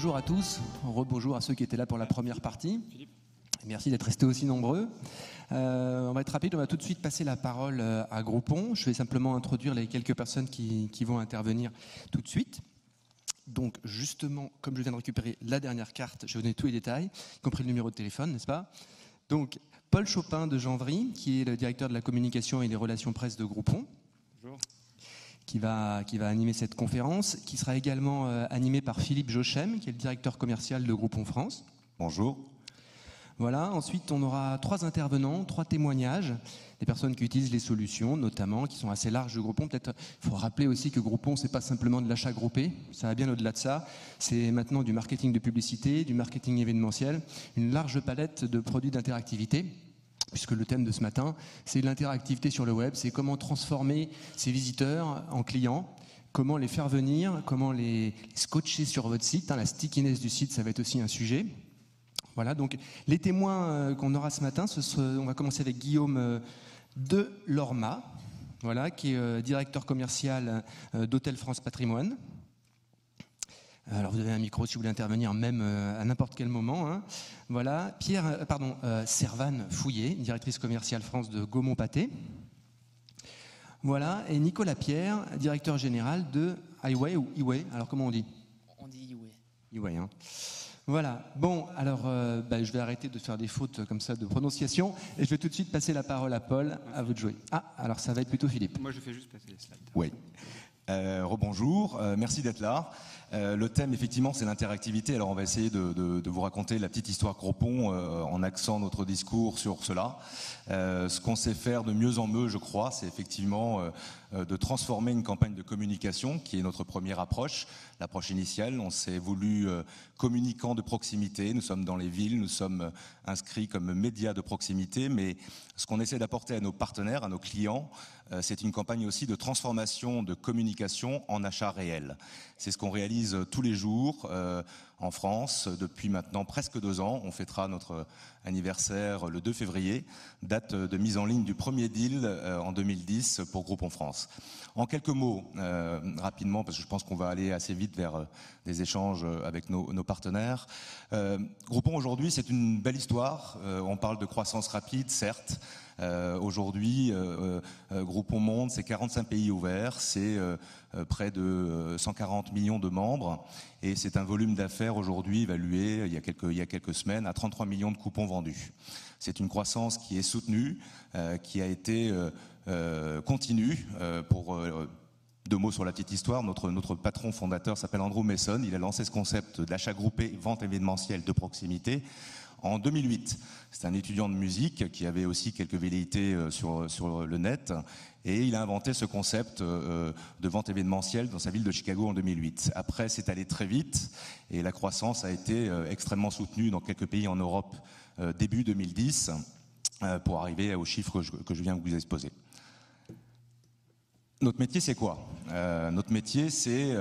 Rebonjour à tous, rebonjour à ceux qui étaient là pour la première partie. Merci d'être restés aussi nombreux. On va être rapide, on va tout de suite passer la parole à Groupon. Je vais simplement introduire les quelques personnes qui vont intervenir tout de suite. Donc justement, comme je viens de récupérer la dernière carte, je vais vous donner tous les détails, y compris le numéro de téléphone, n'est-ce pas? Donc Paul Chopin de Janvry, qui est le directeur de la communication et des relations presse de Groupon. Bonjour. Qui va animer cette conférence, qui sera également animée par Philippe Jochem, qui est le directeur commercial de Groupon France. Bonjour. Voilà, ensuite on aura 3 intervenants, 3 témoignages, des personnes qui utilisent les solutions, notamment, qui sont assez larges de Groupon. Peut-être il faut rappeler aussi que Groupon, c'est pas simplement de l'achat groupé, ça va bien au-delà de ça. C'est maintenant du marketing de publicité, du marketing événementiel, une large palette de produits d'interactivité. Puisque le thème de ce matin, c'est l'interactivité sur le web, c'est comment transformer ces visiteurs en clients, comment les faire venir, comment les scotcher sur votre site. La stickiness du site, ça va être aussi un sujet. Voilà, donc les témoins qu'on aura ce matin, on va commencer avec Guillaume de Lorma, voilà, qui est directeur commercial d'Hôtel France Patrimoine. Alors vous avez un micro si vous voulez intervenir même à n'importe quel moment. Hein. Voilà, Servane Fouillet, directrice commerciale France de Gaumont-Pâté. Voilà, et Nicolas Pierre, directeur général de Highway ou Highway. Alors comment on dit? On dit Highway. Highway, hein. Voilà, bon, alors je vais arrêter de faire des fautes comme ça de prononciation et je vais tout de suite passer la parole à Paul, à vous de jouer. Ah, alors ça va être plutôt Philippe. Moi je fais juste passer les slides. Oui. Rebonjour, merci d'être là. Le thème, effectivement, c'est l'interactivité. Alors, on va essayer de vous raconter la petite histoire Groupon en axant notre discours sur cela. Ce qu'on sait faire de mieux en mieux, je crois, c'est effectivement de transformer une campagne de communication, qui est notre première approche, l'approche initiale. On s'est voulu communicant de proximité. Nous sommes dans les villes, nous sommes inscrits comme médias de proximité, mais ce qu'on essaie d'apporter à nos partenaires, à nos clients, c'est une campagne aussi de transformation de communication en achat réel. C'est ce qu'on réalise tous les jours en France depuis maintenant presque 2 ans. On fêtera notre anniversaire le 2 février, date de mise en ligne du premier deal en 2010 pour Groupon France. En quelques mots, rapidement, parce que je pense qu'on va aller assez vite vers des échanges avec nos partenaires. Groupon aujourd'hui, c'est une belle histoire. On parle de croissance rapide, certes. Aujourd'hui, Groupon Monde, c'est 45 pays ouverts, c'est près de 140 millions de membres et c'est un volume d'affaires aujourd'hui évalué il y a quelques semaines à 33 millions de coupons vendus. C'est une croissance qui est soutenue, qui a été continue. Pour 2 mots sur la petite histoire, notre patron fondateur s'appelle Andrew Mason, il a lancé ce concept d'achat groupé, vente événementielle de proximité en 2008. C'est un étudiant de musique qui avait aussi quelques velléités sur le net et il a inventé ce concept de vente événementielle dans sa ville de Chicago en 2008. Après, c'est allé très vite et la croissance a été extrêmement soutenue dans quelques pays en Europe début 2010 pour arriver aux chiffres que je viens de vous exposer. Notre métier, c'est quoi? Notre métier, c'est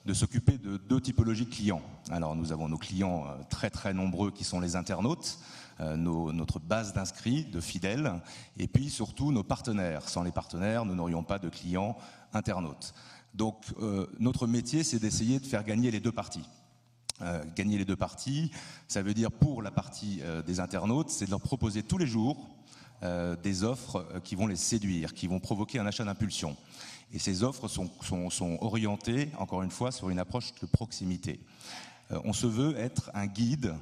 de s'occuper de 2 typologies de clients. Alors, nous avons nos clients très très nombreux qui sont les internautes, notre base d'inscrits, de fidèles, et puis surtout nos partenaires. Sans les partenaires, nous n'aurions pas de clients internautes. Donc, notre métier, c'est d'essayer de faire gagner les 2 parties. Gagner les 2 parties, ça veut dire pour la partie des internautes, c'est de leur proposer tous les jours des offres qui vont les séduire, qui vont provoquer un achat d'impulsion. Et ces offres sont orientées, encore une fois, sur une approche de proximité. On se veut être un guide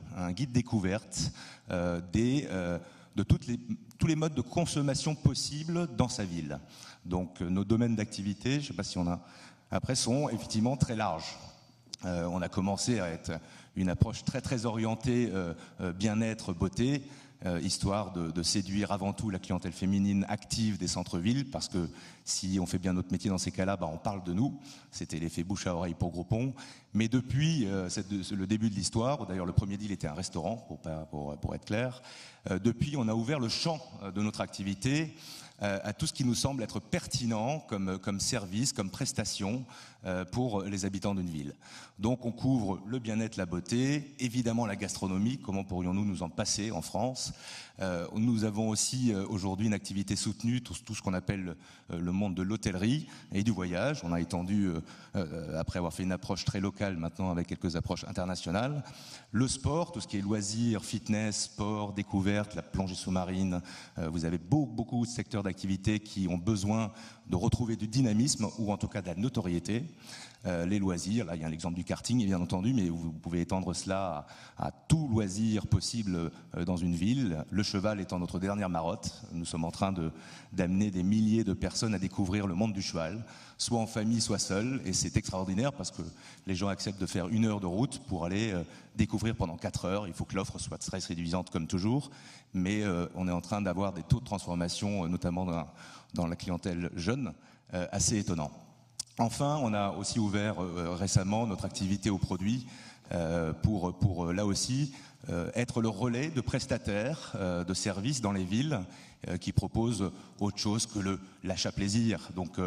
découverte de tous les modes de consommation possibles dans sa ville. Donc nos domaines d'activité, je ne sais pas si on a, après sont effectivement très larges. On a commencé à être une approche très très orientée bien-être, beauté, histoire de séduire avant tout la clientèle féminine active des centres-villes, parce que si on fait bien notre métier dans ces cas-là, on parle de nous. C'était l'effet bouche à oreille pour Groupon. Mais depuis le début de l'histoire, d'ailleurs le premier deal était un restaurant, pour être clair, Depuis, on a ouvert le champ de notre activité à tout ce qui nous semble être pertinent comme service, comme prestation pour les habitants d'une ville. Donc on couvre le bien-être, la beauté, évidemment la gastronomie, comment pourrions-nous nous en passer en France. Nous avons aussi aujourd'hui une activité soutenue, tout ce qu'on appelle le monde de l'hôtellerie et du voyage. On a étendu, après avoir fait une approche très locale, maintenant avec quelques approches internationales. Le sport, tout ce qui est loisirs, fitness, sport, découverte, la plongée sous-marine. Vous avez beaucoup de secteurs d'activité qui ont besoin de retrouver du dynamisme ou en tout cas de la notoriété. Les loisirs, là il y a l'exemple du karting bien entendu, mais vous pouvez étendre cela à tout loisir possible dans une ville. Le cheval étant notre dernière marotte, nous sommes en train d'amener des milliers de personnes à découvrir le monde du cheval, soit en famille, soit seul, et c'est extraordinaire parce que les gens acceptent de faire 1 heure de route pour aller découvrir pendant 4 heures. Il faut que l'offre soit très séduisante comme toujours, mais on est en train d'avoir des taux de transformation, notamment dans la clientèle jeune, assez étonnants. Enfin, on a aussi ouvert récemment notre activité aux produits pour là aussi être le relais de prestataires de services dans les villes qui proposent autre chose que l'achat plaisir. Donc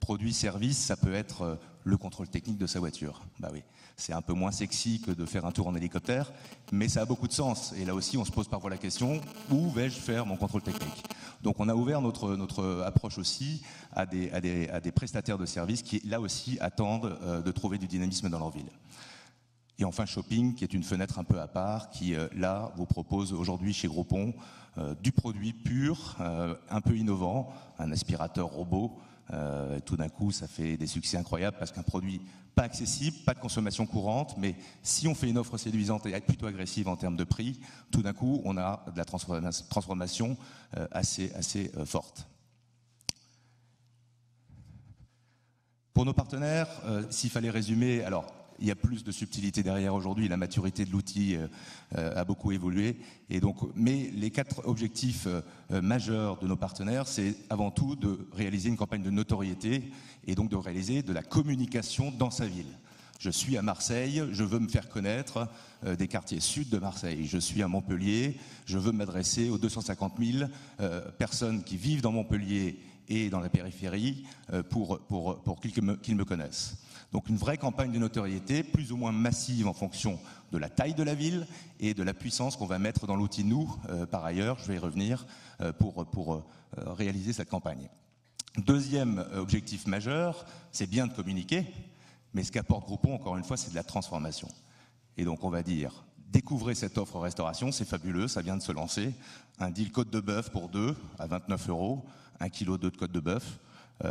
produits, services, ça peut être le contrôle technique de sa voiture. Bah oui, c'est un peu moins sexy que de faire un tour en hélicoptère, mais ça a beaucoup de sens. Et là aussi, on se pose parfois la question, où vais-je faire mon contrôle technique ? Donc on a ouvert notre approche aussi à des prestataires de services qui, là aussi, attendent de trouver du dynamisme dans leur ville. Et enfin, Shopping, qui est une fenêtre un peu à part, qui, là, vous propose aujourd'hui chez Groupon du produit pur, un peu innovant, un aspirateur robot. Tout d'un coup, ça fait des succès incroyables parce qu'un produit pas accessible, pas de consommation courante, mais si on fait une offre séduisante et plutôt agressive en termes de prix, tout d'un coup, on a de la transformation assez forte. Pour nos partenaires, s'il fallait résumer, alors il y a plus de subtilité derrière aujourd'hui, la maturité de l'outil a beaucoup évolué. Et donc, mais les 4 objectifs majeurs de nos partenaires, c'est avant tout de réaliser une campagne de notoriété et donc de réaliser de la communication dans sa ville. Je suis à Marseille, je veux me faire connaître des quartiers sud de Marseille. Je suis à Montpellier, je veux m'adresser aux 250 000 personnes qui vivent dans Montpellier et dans la périphérie pour qu'ils me connaissent. Donc une vraie campagne de notoriété, plus ou moins massive en fonction de la taille de la ville et de la puissance qu'on va mettre dans l'outil nous, par ailleurs, je vais y revenir, pour réaliser cette campagne. Deuxième objectif majeur, c'est bien de communiquer, mais ce qu'apporte Groupon, encore une fois, c'est de la transformation. Et donc on va dire, découvrez cette offre restauration, c'est fabuleux, ça vient de se lancer. Un deal côte de bœuf pour 2 à 29 €, 1,2 kg de côte de bœuf.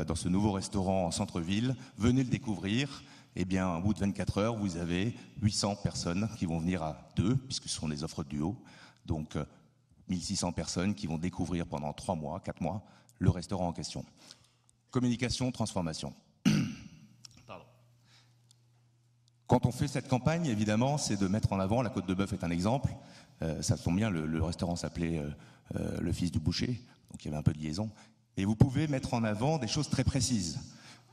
Dans ce nouveau restaurant en centre-ville, venez le découvrir. Eh bien, au bout de 24 heures, vous avez 800 personnes qui vont venir à 2, puisque ce sont des offres de duo. Donc, 1600 personnes qui vont découvrir pendant 3 mois, 4 mois, le restaurant en question. Communication, transformation. Pardon. Quand on fait cette campagne, évidemment, c'est de mettre en avant, la côte de bœuf est un exemple. Ça tombe bien, le restaurant s'appelait Le Fils du Boucher, donc il y avait un peu de liaison. Et vous pouvez mettre en avant des choses très précises.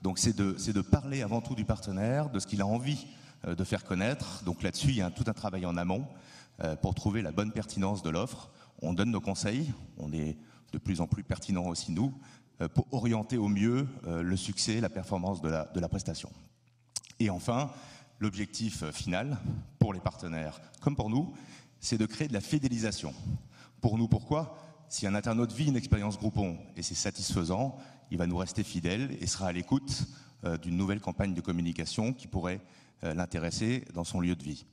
Donc c'est de parler avant tout du partenaire, de ce qu'il a envie de faire connaître. Donc là-dessus, il y a tout un travail en amont pour trouver la bonne pertinence de l'offre. On donne nos conseils, on est de plus en plus pertinent aussi nous, pour orienter au mieux le succès, la performance de la prestation. Et enfin, l'objectif final pour les partenaires comme pour nous, c'est de créer de la fidélisation. Pour nous, pourquoi ? Si un internaute vit une expérience Groupon et c'est satisfaisant, il va nous rester fidèle et sera à l'écoute d'une nouvelle campagne de communication qui pourrait l'intéresser dans son lieu de vie.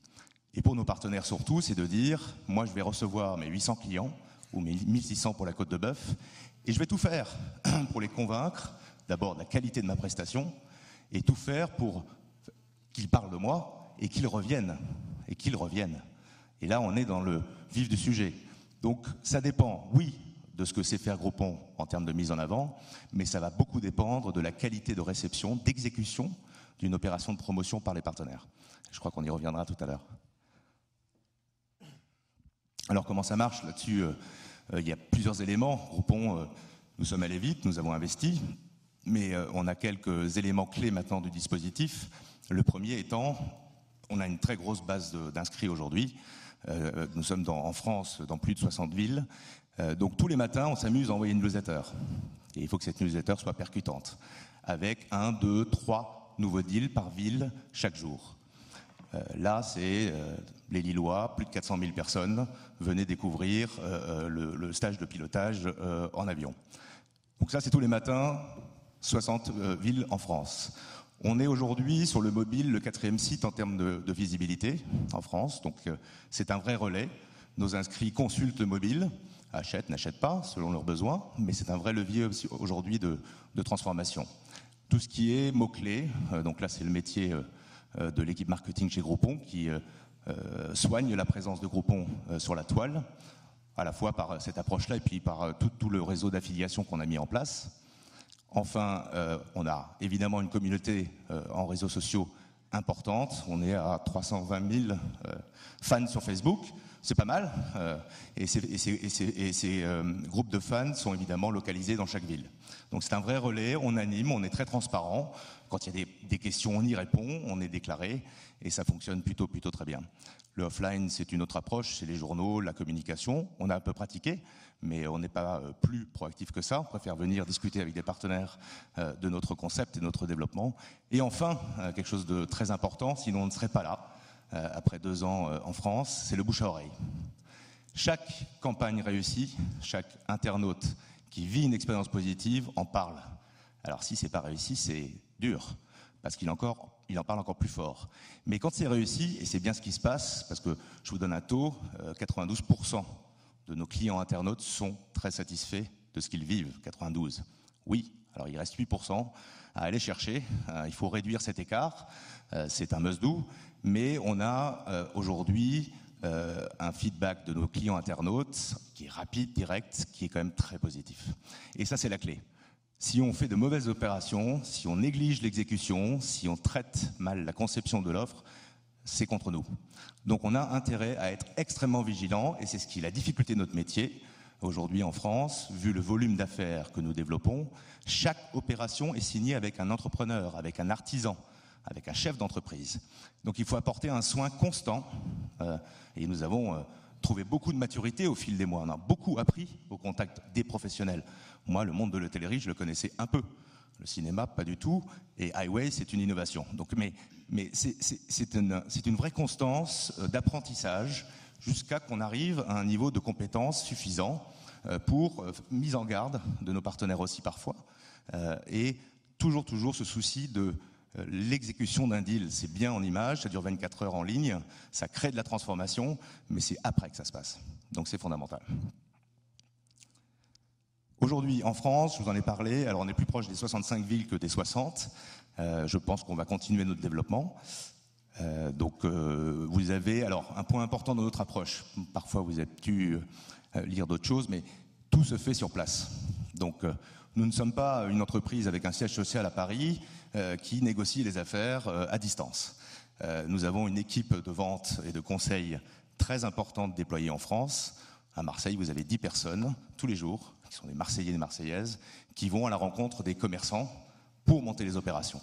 Et pour nos partenaires surtout, c'est de dire, moi je vais recevoir mes 800 clients ou mes 1600 pour la côte de bœuf et je vais tout faire pour les convaincre, d'abord de la qualité de ma prestation et tout faire pour qu'ils parlent de moi et qu'ils reviennent. Et là, on est dans le vif du sujet. Donc ça dépend, oui, de ce que c'est faire Groupon en termes de mise en avant, mais ça va beaucoup dépendre de la qualité de réception, d'exécution d'une opération de promotion par les partenaires. Je crois qu'on y reviendra tout à l'heure. Alors comment ça marche là-dessus? Il y a plusieurs éléments. Groupon, nous sommes allés vite, nous avons investi, mais on a quelques éléments clés maintenant du dispositif. Le premier étant, on a une très grosse base d'inscrits aujourd'hui. Nous sommes en France dans plus de 60 villes. Donc tous les matins, on s'amuse à envoyer une newsletter. Et il faut que cette newsletter soit percutante, avec 1, 2, 3 nouveaux deals par ville chaque jour. Là, c'est les Lillois, plus de 400 000 personnes venaient découvrir le stage de pilotage en avion. Donc ça, c'est tous les matins, 60 villes en France. On est aujourd'hui sur le mobile le 4e site en termes de visibilité en France, donc c'est un vrai relais. Nos inscrits consultent le mobile, achètent, n'achètent pas selon leurs besoins, mais c'est un vrai levier aujourd'hui de transformation. Tout ce qui est mots-clés, donc là c'est le métier de l'équipe marketing chez Groupon qui soigne la présence de Groupon sur la toile, à la fois par cette approche-là et puis par tout le réseau d'affiliation qu'on a mis en place. Enfin, on a évidemment une communauté en réseaux sociaux importante. On est à 320 000 fans sur Facebook. C'est pas mal. Et ces groupes de fans sont évidemment localisés dans chaque ville. Donc c'est un vrai relais. On anime, on est très transparent. Quand il y a des questions, on y répond, on est déclaré. Et ça fonctionne plutôt très bien. Le offline, c'est une autre approche. C'est les journaux, la communication. On a un peu pratiqué, mais on n'est pas plus proactif que ça. On préfère venir discuter avec des partenaires de notre concept et de notre développement. Et enfin, quelque chose de très important, sinon on ne serait pas là, après 2 ans en France, c'est le bouche à oreille. Chaque campagne réussie, chaque internaute qui vit une expérience positive en parle. Alors si c'est pas réussi, c'est dur, parce qu'il en parle encore plus fort. Mais quand c'est réussi, et c'est bien ce qui se passe, parce que je vous donne un taux, 92% de nos clients internautes sont très satisfaits de ce qu'ils vivent, 92. Oui, alors il reste 8% à aller chercher, il faut réduire cet écart, c'est un must-do, mais on a aujourd'hui un feedback de nos clients internautes qui est rapide, direct, qui est quand même très positif. Et ça, c'est la clé. Si on fait de mauvaises opérations, si on néglige l'exécution, si on traite mal la conception de l'offre, c'est contre nous. Donc on a intérêt à être extrêmement vigilant, et c'est ce qui est la difficulté de notre métier. Aujourd'hui en France, vu le volume d'affaires que nous développons, chaque opération est signée avec un entrepreneur, avec un artisan, avec un chef d'entreprise. Donc il faut apporter un soin constant, et nous avons trouvé beaucoup de maturité au fil des mois. On a beaucoup appris au contact des professionnels. Moi, le monde de l'hôtellerie, je le connaissais un peu. Le cinéma, pas du tout. Et Highway, c'est une innovation. Donc, mais c'est une vraie constance d'apprentissage jusqu'à qu'on arrive à un niveau de compétence suffisant pour mise en garde de nos partenaires aussi parfois. Et toujours ce souci de l'exécution d'un deal. C'est bien en image, ça dure 24 heures en ligne, ça crée de la transformation, mais c'est après que ça se passe. Donc c'est fondamental. Aujourd'hui, en France, je vous en ai parlé, alors on est plus proche des 65 villes que des 60. Je pense qu'on va continuer notre développement. Vous avez, alors, un point important dans notre approche. Parfois, vous avez pu lire d'autres choses, mais tout se fait sur place. Donc, nous ne sommes pas une entreprise avec un siège social à Paris qui négocie les affaires à distance. Nous avons une équipe de vente et de conseil très importante déployée en France. À Marseille, vous avez 10 personnes tous les jours, qui sont des Marseillais et des Marseillaises, qui vont à la rencontre des commerçants pour monter les opérations.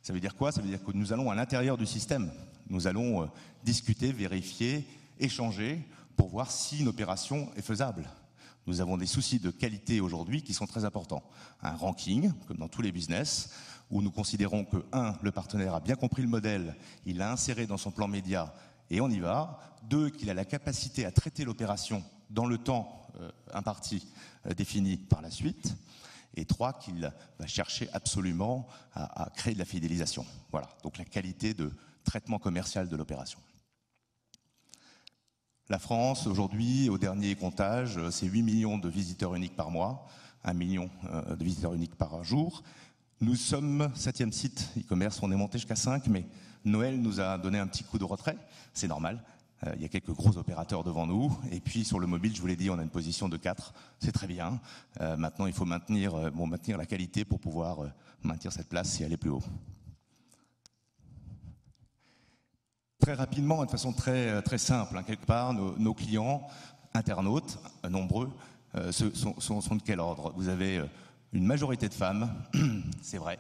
Ça veut dire quoi? Ça veut dire que nous allons à l'intérieur du système. Nous allons discuter, vérifier, échanger pour voir si une opération est faisable. Nous avons des soucis de qualité aujourd'hui qui sont très importants. Un ranking, comme dans tous les business, où nous considérons que, 1, le partenaire a bien compris le modèle, il l'a inséré dans son plan média et on y va. 2, qu'il a la capacité à traiter l'opération dans le temps imparti, défini par la suite. Et 3, qu'il va chercher absolument à créer de la fidélisation. Voilà, donc la qualité de traitement commercial de l'opération. La France, aujourd'hui, au dernier comptage, c'est 8 millions de visiteurs uniques par mois, 1 million de visiteurs uniques par jour. Nous sommes 7e site e-commerce, on est monté jusqu'à 5, mais Noël nous a donné un petit coup de retrait, c'est normal. Il y a quelques gros opérateurs devant nous, et puis sur le mobile, je vous l'ai dit, on a une position de 4, c'est très bien. Maintenant, il faut maintenir la qualité pour pouvoir maintenir cette place et aller plus haut. Très rapidement, de façon très simple, quelque part, nos clients, internautes, nombreux, sont de quel ordre? Vous avez une majorité de femmes, c'est vrai,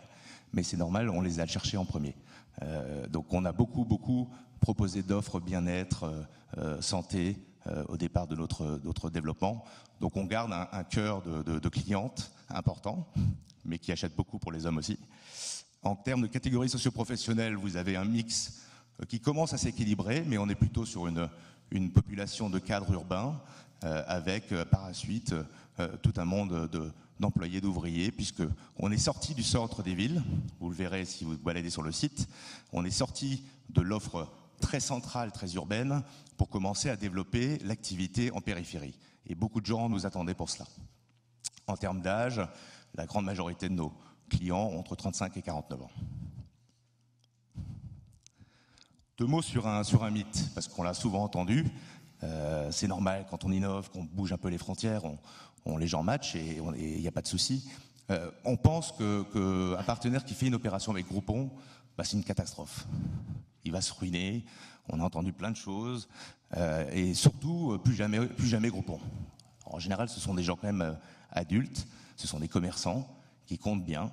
mais c'est normal, on les a cherchées en premier. Donc on a beaucoup proposer d'offres bien-être, santé au départ de notre développement. Donc on garde un cœur de clientes important, mais qui achètent beaucoup pour les hommes aussi. En termes de catégories socio-professionnelles, vous avez un mix qui commence à s'équilibrer, mais on est plutôt sur une population de cadres urbains avec par la suite tout un monde d'employés, d'ouvriers, puisqu'on est sorti du centre des villes, vous le verrez si vous baladez sur le site, on est sorti de l'offre très centrale, très urbaine, pour commencer à développer l'activité en périphérie. Et beaucoup de gens nous attendaient pour cela. En termes d'âge, la grande majorité de nos clients ont entre 35 et 49 ans. 2 mots sur un mythe, parce qu'on l'a souvent entendu. C'est normal quand on innove, qu'on bouge un peu les frontières, les gens matchent et il n'y a pas de souci. On pense qu'un partenaire qui fait une opération avec Groupon, c'est une catastrophe. Il va se ruiner. On a entendu plein de choses et surtout plus jamais Groupon. En général, ce sont des gens quand même adultes, ce sont des commerçants qui comptent bien.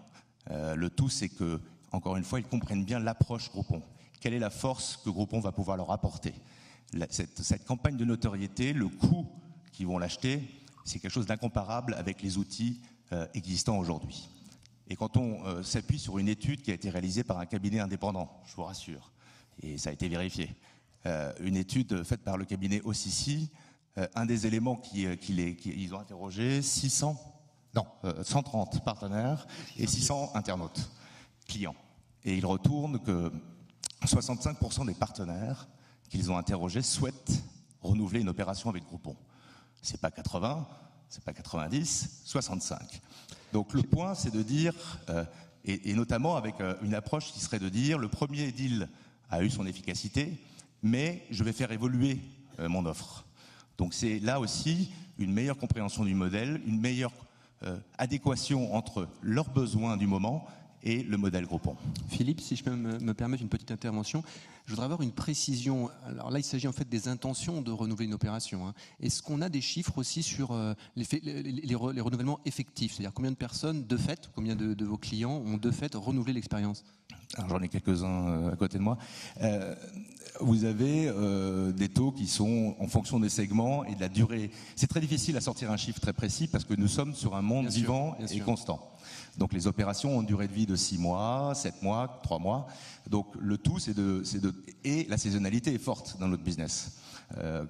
Le tout, c'est que, encore une fois, ils comprennent bien l'approche Groupon. Quelle est la force que Groupon va pouvoir leur apporter? Cette campagne de notoriété, le coût qu'ils vont l'acheter, c'est quelque chose d'incomparable avec les outils existants aujourd'hui. Et quand on s'appuie sur une étude qui a été réalisée par un cabinet indépendant, je vous rassure, et ça a été vérifié, une étude faite par le cabinet OCC, un des éléments qu'ils ont interrogé, 130 partenaires et 600 internautes, clients. Et ils retournent que 65% des partenaires qu'ils ont interrogés souhaitent renouveler une opération avec Groupon. C'est pas 80, c'est pas 90, 65. Donc le point, c'est de dire, et notamment avec une approche qui serait de dire, le premier deal a eu son efficacité, mais je vais faire évoluer mon offre. Donc c'est là aussi une meilleure compréhension du modèle, une meilleure adéquation entre leurs besoins du moment et le modèle Groupon. Philippe, si je peux me permettre une petite intervention, je voudrais avoir une précision. Alors là, il s'agit en fait des intentions de renouveler une opération. Est-ce qu'on a des chiffres aussi sur les renouvellements effectifs? C'est-à-dire combien de personnes, de fait, combien de vos clients ont de fait renouvelé l'expérience? Alors j'en ai quelques-uns à côté de moi. Vous avez des taux qui sont en fonction des segments et de la durée. C'est très difficile à sortir un chiffre très précis parce que nous sommes sur un monde vivant et constant. Donc les opérations ont une durée de vie de 6 mois, 7 mois, 3 mois. Donc le tout, et la saisonnalité est forte dans notre business.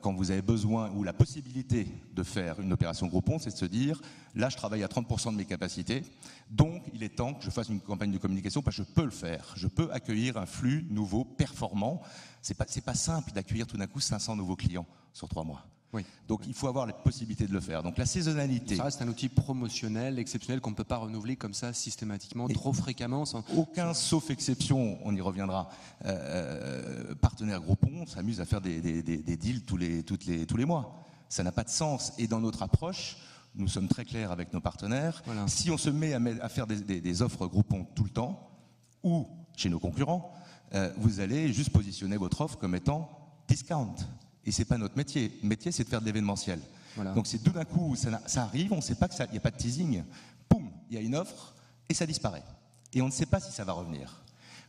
Quand vous avez besoin ou la possibilité de faire une opération Groupon, c'est de se dire, là je travaille à 30% de mes capacités, donc il est temps que je fasse une campagne de communication parce que je peux le faire. Je peux accueillir un flux nouveau, performant. C'est pas simple d'accueillir tout d'un coup 500 nouveaux clients sur 3 mois. Oui. Donc il faut avoir la possibilité de le faire. Donc la saisonnalité. Ça reste un outil promotionnel, exceptionnel, qu'on ne peut pas renouveler comme ça systématiquement, trop fréquemment. Aucun, sauf exception, on y reviendra, partenaire Groupon s'amuse à faire des deals tous les mois. Ça n'a pas de sens. Et dans notre approche, nous sommes très clairs avec nos partenaires. Voilà. Si on se met à faire des offres Groupon tout le temps, ou chez nos concurrents, vous allez juste positionner votre offre comme étant discount. Et c'est pas notre métier. Le métier, c'est de faire de l'événementiel. Voilà. Donc c'est tout d'un coup, ça arrive, on ne sait pas qu'il n'y a pas de teasing. Poum, il y a une offre et ça disparaît. Et on ne sait pas si ça va revenir.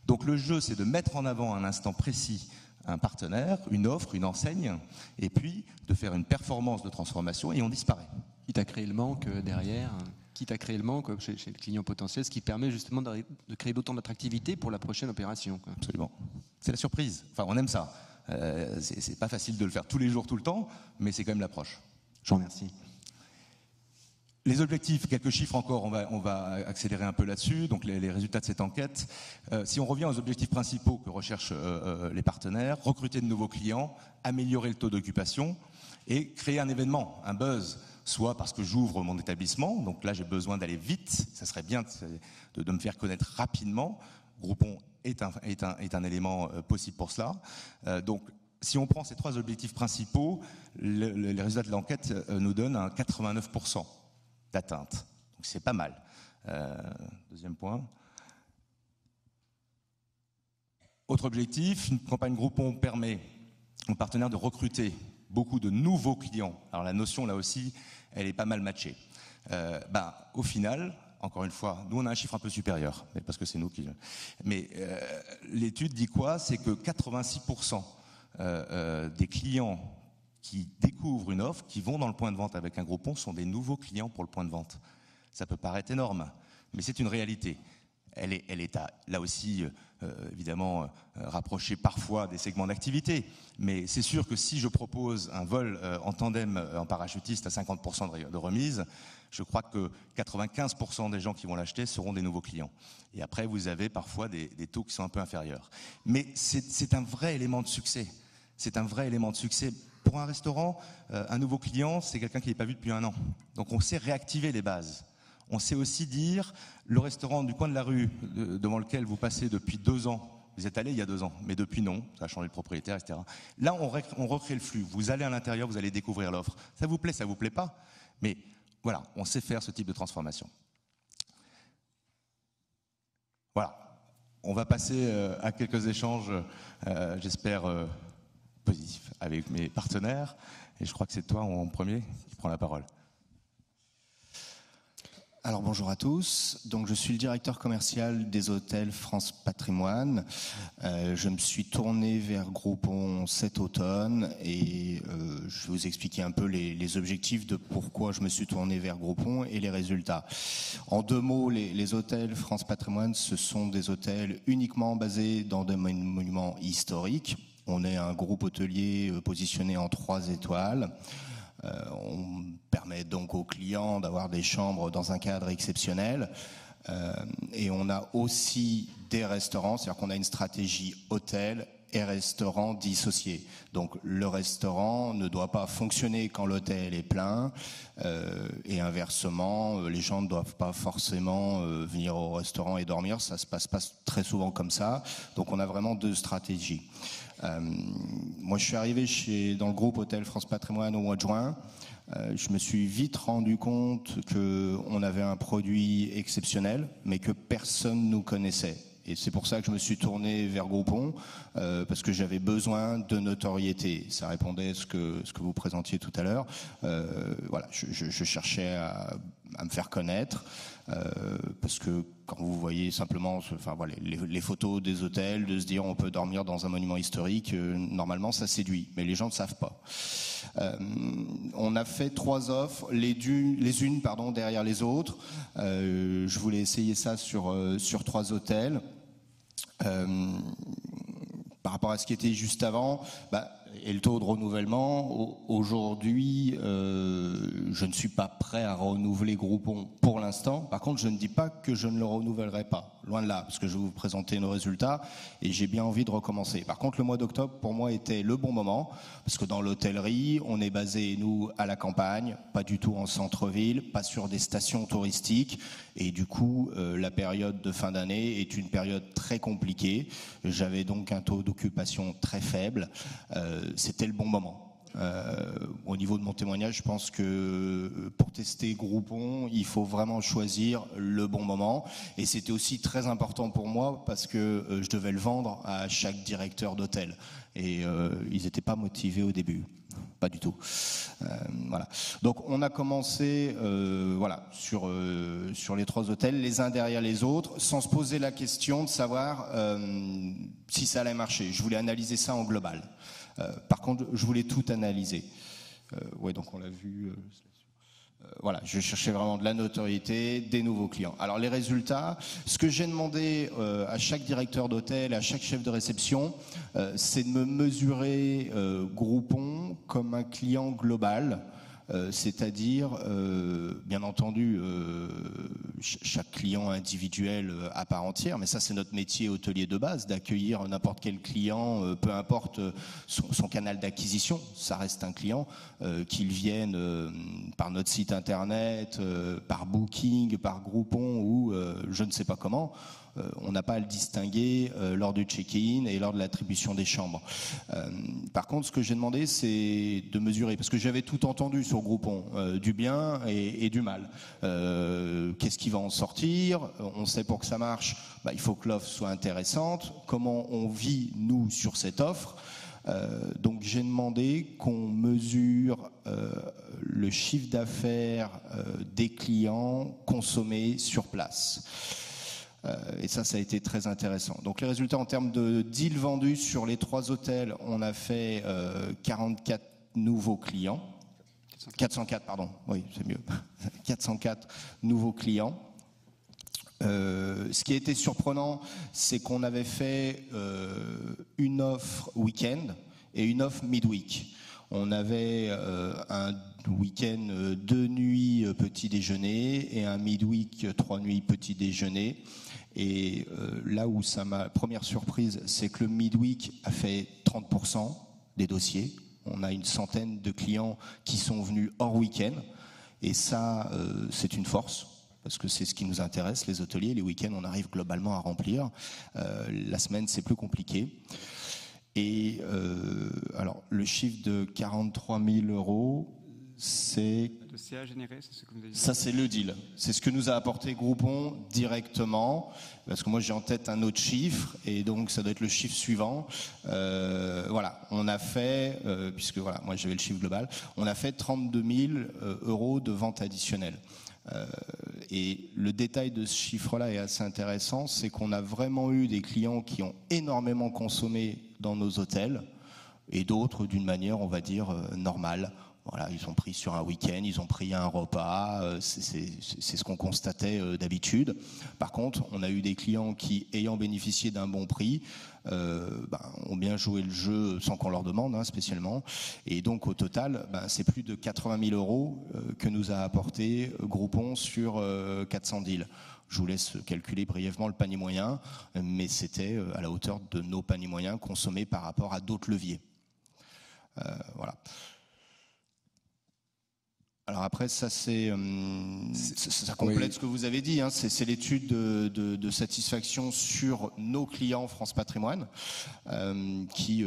Donc le jeu, c'est de mettre en avant à un instant précis un partenaire, une offre, une enseigne, et puis de faire une performance de transformation et on disparaît. Quitte à créer le manque derrière, quitte à créer le manque chez le client potentiel, ce qui permet justement de créer d'autant d'attractivité pour la prochaine opération. Absolument. C'est la surprise. Enfin, on aime ça. C'est pas facile de le faire tous les jours, tout le temps, mais c'est quand même l'approche. Je vous remercie. Les objectifs, quelques chiffres encore, on va accélérer un peu là-dessus. Donc les résultats de cette enquête. Si on revient aux objectifs principaux que recherchent les partenaires, recruter de nouveaux clients, améliorer le taux d'occupation et créer un événement, un buzz, soit parce que j'ouvre mon établissement, donc là j'ai besoin d'aller vite, ça serait bien de me faire connaître rapidement. Groupon est un élément possible pour cela. Donc, si on prend ces 3 objectifs principaux, les résultats de l'enquête nous donnent un 89% d'atteinte. Donc, c'est pas mal. Deuxième point. Autre objectif, une campagne Groupon permet aux partenaires de recruter beaucoup de nouveaux clients. Alors, la notion, là aussi, elle est pas mal matchée. Au final, encore une fois, nous on a un chiffre un peu supérieur, parce que c'est nous qui... Mais l'étude dit quoi? C'est que 86% des clients qui découvrent une offre, qui vont dans le point de vente avec un Groupon, sont des nouveaux clients pour le point de vente. Ça peut paraître énorme, mais c'est une réalité. Elle est là aussi, évidemment, rapprochée parfois des segments d'activité. Mais c'est sûr que si je propose un vol en tandem en parachutiste à 50% de remise, je crois que 95% des gens qui vont l'acheter seront des nouveaux clients. Et après, vous avez parfois des taux qui sont un peu inférieurs. Mais c'est un vrai élément de succès. C'est un vrai élément de succès. Pour un restaurant, un nouveau client, c'est quelqu'un qui n'est pas vu depuis un an. Donc on sait réactiver les bases. On sait aussi dire, le restaurant du coin de la rue devant lequel vous passez depuis 2 ans, vous êtes allé il y a 2 ans, mais depuis non, ça a changé de propriétaire, etc. Là, on recrée le flux. Vous allez à l'intérieur, vous allez découvrir l'offre. Ça vous plaît pas. Mais voilà, on sait faire ce type de transformation. Voilà, on va passer à quelques échanges, j'espère, positifs avec mes partenaires. Et je crois que c'est toi en premier qui prends la parole. Alors bonjour à tous, donc je suis le directeur commercial des hôtels France Patrimoine. Je me suis tourné vers Groupon cet automne et je vais vous expliquer un peu les objectifs de pourquoi je me suis tourné vers Groupon et les résultats. En 2 mots, les hôtels France Patrimoine, ce sont des hôtels uniquement basés dans des monuments historiques. On est un groupe hôtelier positionné en 3 étoiles. On permet donc aux clients d'avoir des chambres dans un cadre exceptionnel. Et on a aussi des restaurants, c'est-à-dire qu'on a une stratégie hôtel et restaurant dissociés. Donc le restaurant ne doit pas fonctionner quand l'hôtel est plein et inversement, les gens ne doivent pas forcément venir au restaurant et dormir, ça se passe pas très souvent comme ça. Donc on a vraiment 2 stratégies. Moi je suis arrivé dans le groupe Hôtel France Patrimoine au mois de juin. Je me suis vite rendu compte qu'on avait un produit exceptionnel mais que personne nous connaissait. Et c'est pour ça que je me suis tourné vers Groupon, parce que j'avais besoin de notoriété. Ça répondait à ce que vous présentiez tout à l'heure. Voilà, je cherchais à me faire connaître, parce que quand vous voyez simplement voilà, les photos des hôtels, de se dire on peut dormir dans un monument historique, normalement ça séduit, mais les gens ne savent pas. On a fait 3 offres, les unes derrière les autres. Je voulais essayer ça sur 3 hôtels. Par rapport à ce qui était juste avant, et le taux de renouvellement, aujourd'hui, je ne suis pas prêt à renouveler Groupon pour l'instant. Par contre, je ne dis pas que je ne le renouvellerai pas, loin de là, parce que je vais vous présenter nos résultats et j'ai bien envie de recommencer. Par contre, le mois d'octobre, pour moi, était le bon moment, parce que dans l'hôtellerie, on est basé, nous, à la campagne, pas du tout en centre-ville, pas sur des stations touristiques, et du coup, la période de fin d'année est une période très compliquée. J'avais donc un taux d'occupation très faible. C'était le bon moment. Au niveau de mon témoignage, je pense que pour tester Groupon, il faut vraiment choisir le bon moment. Et c'était aussi très important pour moi parce que je devais le vendre à chaque directeur d'hôtel. Et ils n'étaient pas motivés au début. Pas du tout. Voilà. Donc on a commencé voilà, sur les 3 hôtels, les uns derrière les autres, sans se poser la question de savoir si ça allait marcher. Je voulais analyser ça en global. Par contre, je voulais tout analyser. Ouais, donc on l'a vu. Voilà, je cherchais vraiment de la notoriété, des nouveaux clients. Alors les résultats, ce que j'ai demandé à chaque directeur d'hôtel, à chaque chef de réception, c'est de me mesurer Groupon comme un client global. C'est-à-dire, bien entendu, chaque client individuel à part entière, mais ça c'est notre métier hôtelier de base, d'accueillir n'importe quel client, peu importe son canal d'acquisition, ça reste un client, qu'il vienne par notre site internet, par Booking, par Groupon ou je ne sais pas comment. On n'a pas à le distinguer lors du check-in et lors de l'attribution des chambres. Par contre, ce que j'ai demandé, c'est de mesurer, parce que j'avais tout entendu sur Groupon, du bien et du mal. Qu'est-ce qui va en sortir? On sait pour que ça marche, il faut que l'offre soit intéressante. Comment on vit, nous, sur cette offre? Donc j'ai demandé qu'on mesure le chiffre d'affaires des clients consommés sur place. Et ça a été très intéressant. Donc les résultats en termes de deals vendus sur les 3 hôtels, on a fait 44 nouveaux clients. 404, pardon, oui, c'est mieux. 404 nouveaux clients. Ce qui a été surprenant, c'est qu'on avait fait une offre week-end et une offre midweek. On avait un week-end 2 nuits petit déjeuner et un midweek 3 nuits petit déjeuner. Et là où ça m'a première surprise, c'est que le midweek a fait 30% des dossiers. On a une centaine de clients qui sont venus hors week-end. Et ça, c'est une force. Parce que c'est ce qui nous intéresse, les hôteliers. Les week-ends, on arrive globalement à remplir. La semaine, c'est plus compliqué. Et alors, le chiffre de 43 000 €, c'est... Le CA généré, c'est ce que vous avez dit. Ça, c'est le deal. C'est ce que nous a apporté Groupon directement. Parce que moi, j'ai en tête un autre chiffre. Et donc, ça doit être le chiffre suivant. Voilà, on a fait, puisque voilà, moi, j'avais le chiffre global, on a fait 32 000 € de vente additionnelle. Et le détail de ce chiffre-là est assez intéressant, c'est qu'on a vraiment eu des clients qui ont énormément consommé dans nos hôtels et d'autres d'une manière, on va dire, normale. Voilà, ils ont pris sur un week-end, ils ont pris un repas, c'est ce qu'on constatait d'habitude. Par contre, on a eu des clients qui, ayant bénéficié d'un bon prix, ont bien joué le jeu sans qu'on leur demande spécialement. Et donc au total, c'est plus de 80 000 € que nous a apporté Groupon sur 400 deals. Je vous laisse calculer brièvement le panier moyen, mais c'était à la hauteur de nos paniers moyens consommés par rapport à d'autres leviers. Voilà. Alors après, ça complète oui. ce que vous avez dit. C'est l'étude de satisfaction sur nos clients France Patrimoine qui,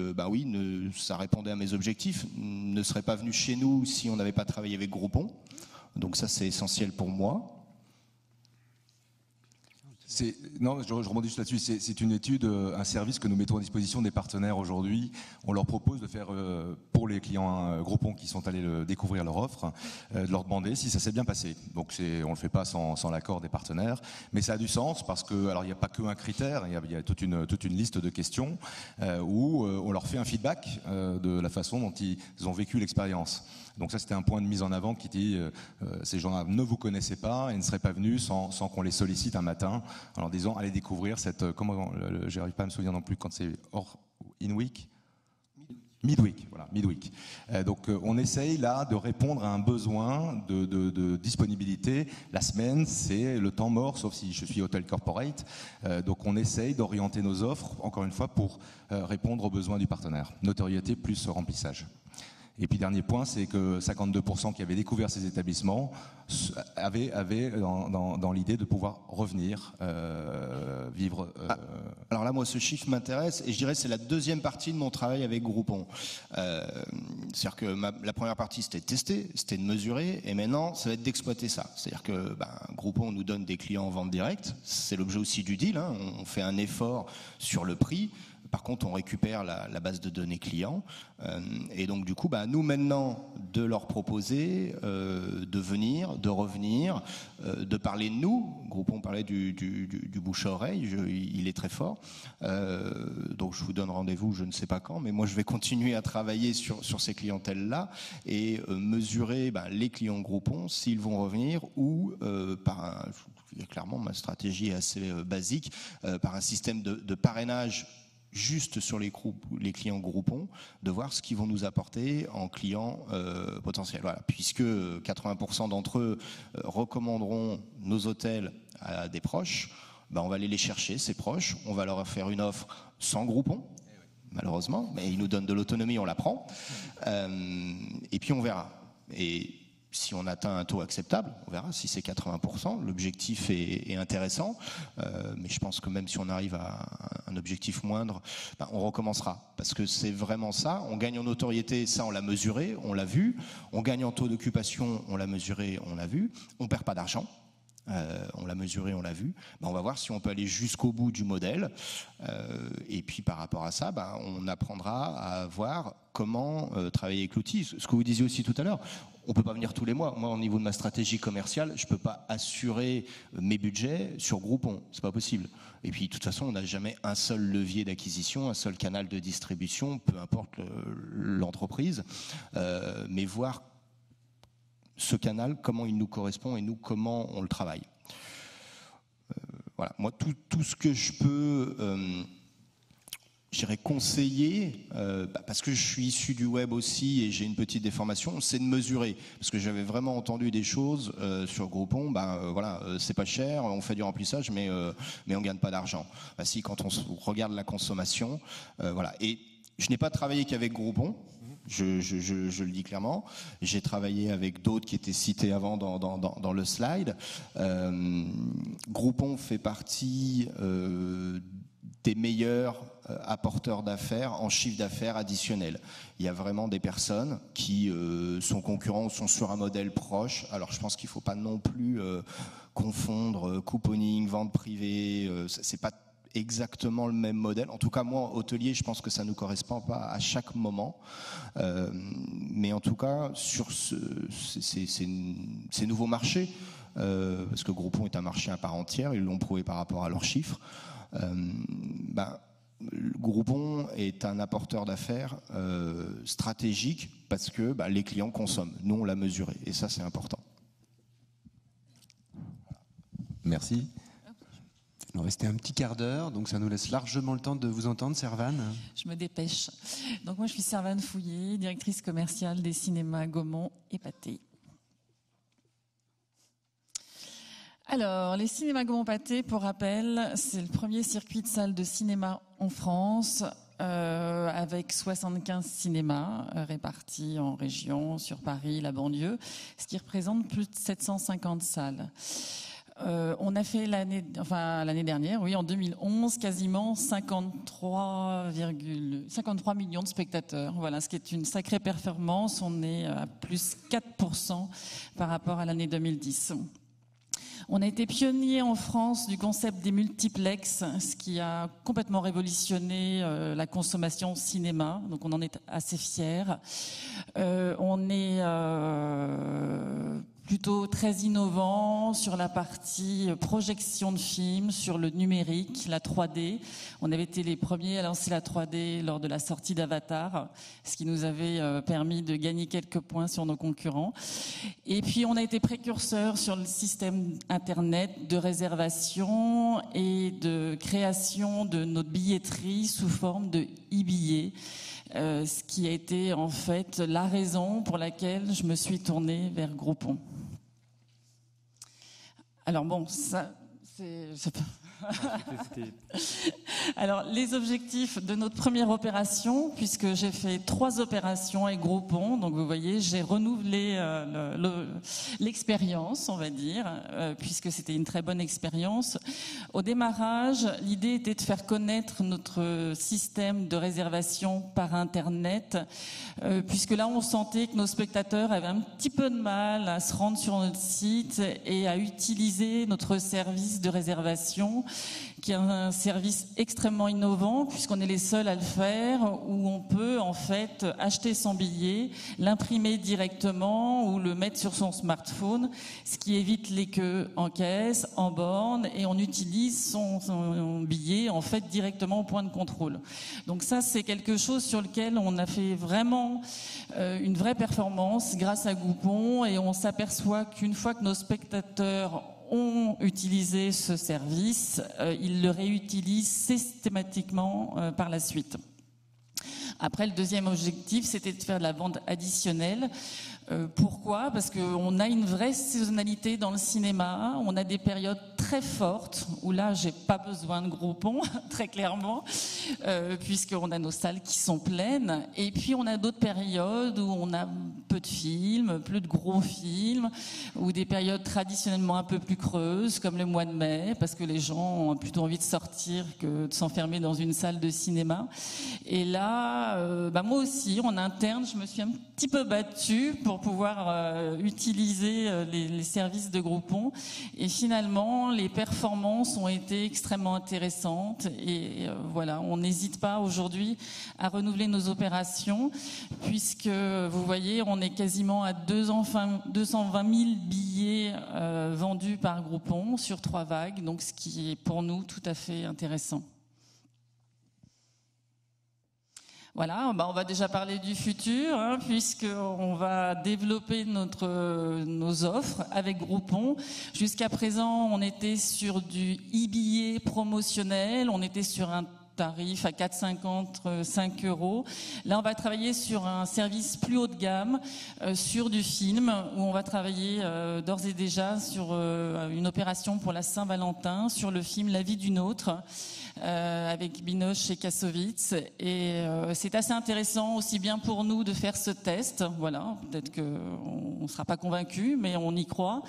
ça répondait à mes objectifs. Ne serait pas venu chez nous si on n'avait pas travaillé avec Groupon. Donc ça, c'est essentiel pour moi. Non, je rebondis juste là-dessus. C'est une étude, un service que nous mettons à disposition des partenaires aujourd'hui. On leur propose de faire, pour les clients Groupon qui sont allés découvrir leur offre, de leur demander si ça s'est bien passé. Donc on ne le fait pas sans l'accord des partenaires, mais ça a du sens parce que, alors il n'y a pas qu'un critère, il y a toute une liste de questions où on leur fait un feedback de la façon dont ils ont vécu l'expérience. Donc ça, c'était un point de mise en avant qui dit ces gens-là ne vous connaissaient pas et ne seraient pas venus sans qu'on les sollicite un matin en leur disant allez découvrir cette... j'arrive pas à me souvenir non plus quand c'est hors in-week. Midweek, voilà, midweek. Donc on essaye là de répondre à un besoin de disponibilité. La semaine, c'est le temps mort, sauf si je suis hôtel corporate. Donc on essaye d'orienter nos offres, encore une fois, pour répondre aux besoins du partenaire. Notoriété plus remplissage. Et puis dernier point, c'est que 52% qui avaient découvert ces établissements avaient dans l'idée de pouvoir revenir vivre. Alors là, moi, ce chiffre m'intéresse et je dirais que c'est la deuxième partie de mon travail avec Groupon. C'est-à-dire que la première partie, c'était de tester, c'était de mesurer, et maintenant, ça va être d'exploiter ça. C'est-à-dire que Groupon nous donne des clients en vente directe, c'est l'objet aussi du deal, on fait un effort sur le prix. Par contre, on récupère la base de données clients. Et donc, du coup, nous, maintenant, de leur proposer de venir, de revenir, de parler de nous. Groupon parlait du bouche à oreille, il est très fort. Donc, je vous donne rendez-vous, je ne sais pas quand, mais moi, je vais continuer à travailler sur ces clientèles-là et mesurer les clients Groupon, s'ils vont revenir ou clairement, ma stratégie est assez basique, par un système de parrainage juste sur les clients Groupon, de voir ce qu'ils vont nous apporter en clients potentiels. Voilà. Puisque 80% d'entre eux recommanderont nos hôtels à des proches, on va aller les chercher, ces proches, on va leur faire une offre sans Groupon, malheureusement, mais ils nous donnent de l'autonomie, on la prend, et puis on verra. Et si on atteint un taux acceptable, on verra si c'est 80%. L'objectif est intéressant, mais je pense que même si on arrive à un objectif moindre, on recommencera. Parce que c'est vraiment ça. On gagne en notoriété, ça on l'a mesuré, on l'a vu. On gagne en taux d'occupation, on l'a mesuré, on l'a vu. On perd pas d'argent. On l'a mesuré, on l'a vu. On va voir si on peut aller jusqu'au bout du modèle. Et puis par rapport à ça, on apprendra à voir comment travailler avec l'outil. Ce que vous disiez aussi tout à l'heure, on ne peut pas venir tous les mois. Moi, au niveau de ma stratégie commerciale, je ne peux pas assurer mes budgets sur Groupon. Ce n'est pas possible. Et puis, de toute façon, on n'a jamais un seul levier d'acquisition, un seul canal de distribution, peu importe l'entreprise. Mais voir ce canal, comment il nous correspond et nous, comment on le travaille. Voilà. Moi, tout ce que je peux... j'irais conseiller, parce que je suis issu du web aussi et j'ai une petite déformation, c'est de mesurer. Parce que j'avais vraiment entendu des choses sur Groupon, voilà, c'est pas cher, on fait du remplissage, mais on gagne pas d'argent. Si, quand on regarde la consommation, voilà. Et je n'ai pas travaillé qu'avec Groupon, je le dis clairement. J'ai travaillé avec d'autres qui étaient cités avant dans le slide. Groupon fait partie des meilleurs apporteurs d'affaires en chiffre d'affaires additionnel. Il y a vraiment des personnes qui sont concurrents ou sont sur un modèle proche. Alors je pense qu'il ne faut pas non plus confondre couponing, vente privée. C'est pas exactement le même modèle. En tout cas, moi, hôtelier, je pense que ça ne nous correspond pas à chaque moment. Mais en tout cas, sur ces nouveaux marchés, parce que Groupon est un marché à part entière, ils l'ont prouvé par rapport à leurs chiffres, Groupon est un apporteur d'affaires stratégique parce que les clients consomment. Nous, on l'a mesuré. Et ça, c'est important. Merci. Il nous restait un petit quart d'heure, donc ça nous laisse largement le temps de vous entendre, Servane. Je me dépêche. Donc moi, je suis Servane Fouillé, directrice commerciale des cinémas Gaumont et Pathé. Alors, les cinémas Gaumont-Pathé, pour rappel, c'est le premier circuit de salles de cinéma en France, avec 75 cinémas répartis en région, sur Paris, la banlieue, ce qui représente plus de 750 salles. On a fait l'année dernière, oui, en 2011, quasiment 53 millions de spectateurs. Voilà, ce qui est une sacrée performance. On est à plus 4% par rapport à l'année 2010. On a été pionnier en France du concept des multiplex, ce qui a complètement révolutionné la consommation cinéma. Donc on en est assez fiers. On est plutôt très innovant sur la partie projection de films, sur le numérique, la 3D. On avait été les premiers à lancer la 3D lors de la sortie d'Avatar, ce qui nous avait permis de gagner quelques points sur nos concurrents. Et puis on a été précurseurs sur le système Internet de réservation et de création de notre billetterie sous forme de e-billets. Ce qui a été en fait la raison pour laquelle je me suis tournée vers Groupon. Alors bon, ça, c'est... Alors, les objectifs de notre première opération, puisque j'ai fait 3 opérations avec Groupon, donc vous voyez, j'ai renouvelé l'expérience, on va dire, puisque c'était une très bonne expérience. Au démarrage, l'idée était de faire connaître notre système de réservation par Internet, puisque là, on sentait que nos spectateurs avaient un petit peu de mal à se rendre sur notre site et à utiliser notre service de réservation, qui est un service extrêmement innovant puisqu'on est les seuls à le faire, où on peut en fait acheter son billet, l'imprimer directement ou le mettre sur son smartphone, ce qui évite les queues en caisse, en borne, et on utilise son billet en fait directement au point de contrôle. Donc ça, c'est quelque chose sur lequel on a fait vraiment une vraie performance grâce à Groupon, et on s'aperçoit qu'une fois que nos spectateurs ont utilisé ce service, ils le réutilisent systématiquement par la suite. Après, le deuxième objectif, c'était de faire de la vente additionnelle. Pourquoi ? Parce qu'on a une vraie saisonnalité dans le cinéma. On a des périodes très fortes où là, j'ai pas besoin de Groupon, très clairement, puisqu'on a nos salles qui sont pleines. Et puis, on a d'autres périodes où on a peu de films, plus de gros films, ou des périodes traditionnellement un peu plus creuses, comme le mois de mai, parce que les gens ont plutôt envie de sortir que de s'enfermer dans une salle de cinéma. Et là, moi aussi, en interne, je me suis un petit peu battu pour pouvoir utiliser les services de Groupon. Et finalement, les performances ont été extrêmement intéressantes. Et voilà, on n'hésite pas aujourd'hui à renouveler nos opérations, puisque vous voyez, on est quasiment à 220 000 billets vendus par Groupon sur 3 vagues, donc ce qui est pour nous tout à fait intéressant. Voilà, on va déjà parler du futur, puisqu'on va développer nos offres avec Groupon. Jusqu'à présent, on était sur du e-billet promotionnel, on était sur un tarif à 4,50 €. Là, on va travailler sur un service plus haut de gamme, sur du film, où on va travailler d'ores et déjà sur une opération pour la Saint-Valentin, sur le film La vie d'une autre, avec Binoche et Kassovitz. Et c'est assez intéressant aussi bien pour nous de faire ce test. Voilà, peut-être qu'on ne sera pas convaincu, mais on y croit.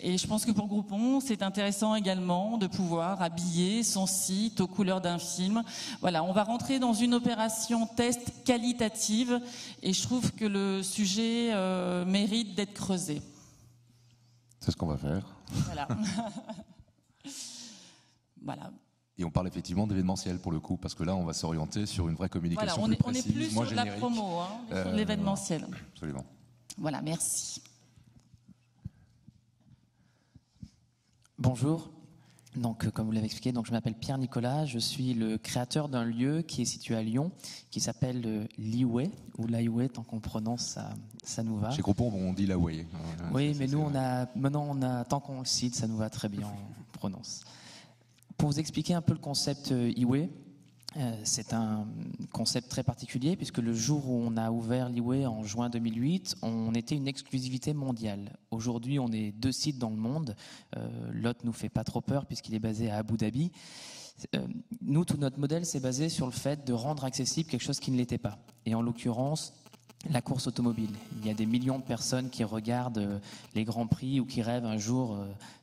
Et je pense que pour Groupon, c'est intéressant également de pouvoir habiller son site aux couleurs d'un film. Voilà, on va rentrer dans une opération test qualitative et je trouve que le sujet mérite d'être creusé. C'est ce qu'on va faire. Voilà. Voilà. Et on parle effectivement d'événementiel pour le coup, parce que là, on va s'orienter sur une vraie communication Voilà, plus on est précise, plus moins sur de la générique. promo, sur de l'événementiel. Absolument. Voilà, merci. Bonjour. Donc, comme vous l'avez expliqué, donc je m'appelle Pierre Nicolas. Je suis le créateur d'un lieu qui est situé à Lyon, qui s'appelle Liway, ou Liway, tant qu'on prononce, ça nous va. Chez Groupon, on dit la way. Oui, mais nous, tant qu'on le cite, ça nous va très bien, on prononce. Pour vous expliquer un peu le concept Liway, c'est un concept très particulier puisque le jour où on a ouvert Liway en juin 2008, on était une exclusivité mondiale. Aujourd'hui, on est 2 sites dans le monde. L'autre nous fait pas trop peur puisqu'il est basé à Abu Dhabi. Nous, tout notre modèle, c'est basé sur le fait de rendre accessible quelque chose qui ne l'était pas. Et en l'occurrence, la course automobile. Il y a des millions de personnes qui regardent les Grands Prix ou qui rêvent un jour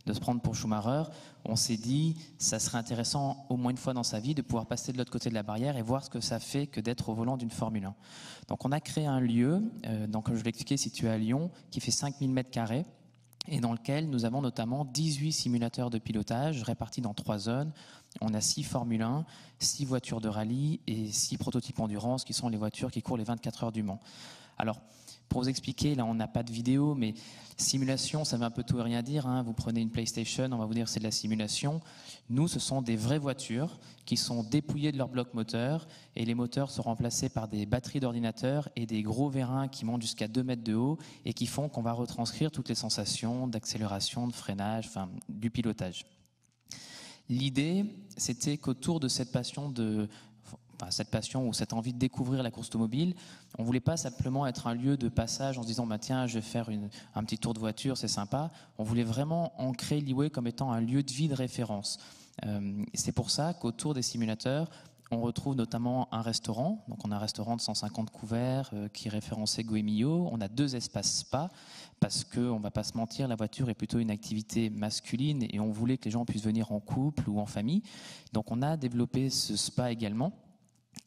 de se prendre pour Schumacher. On s'est dit, ça serait intéressant au moins une fois dans sa vie de pouvoir passer de l'autre côté de la barrière et voir ce que ça fait que d'être au volant d'une Formule 1. Donc on a créé un lieu, donc, comme je l'ai expliqué, situé à Lyon, qui fait 5000 m² et dans lequel nous avons notamment 18 simulateurs de pilotage répartis dans 3 zones. On a 6 Formule 1, 6 voitures de rallye et 6 prototypes endurance qui sont les voitures qui courent les 24 heures du Mans. Alors, pour vous expliquer, là on n'a pas de vidéo, mais simulation, ça veut un peu tout et rien dire. Vous prenez une PlayStation, on va vous dire c'est de la simulation. Nous, ce sont des vraies voitures qui sont dépouillées de leur bloc moteur et les moteurs sont remplacés par des batteries d'ordinateur et des gros vérins qui montent jusqu'à 2 mètres de haut et qui font qu'on va retranscrire toutes les sensations d'accélération, de freinage, du pilotage. L'idée, c'était qu'autour de cette passion ou cette envie de découvrir la course automobile, on ne voulait pas simplement être un lieu de passage en se disant tiens, je vais faire un petit tour de voiture, c'est sympa. On voulait vraiment ancrer Liway comme étant un lieu de vie de référence. C'est pour ça qu'autour des simulateurs, on retrouve notamment un restaurant. Donc on a un restaurant de 150 couverts qui est référencé Goemio. On a 2 espaces spa parce qu'on ne va pas se mentir, la voiture est plutôt une activité masculine et on voulait que les gens puissent venir en couple ou en famille. Donc on a développé ce spa également.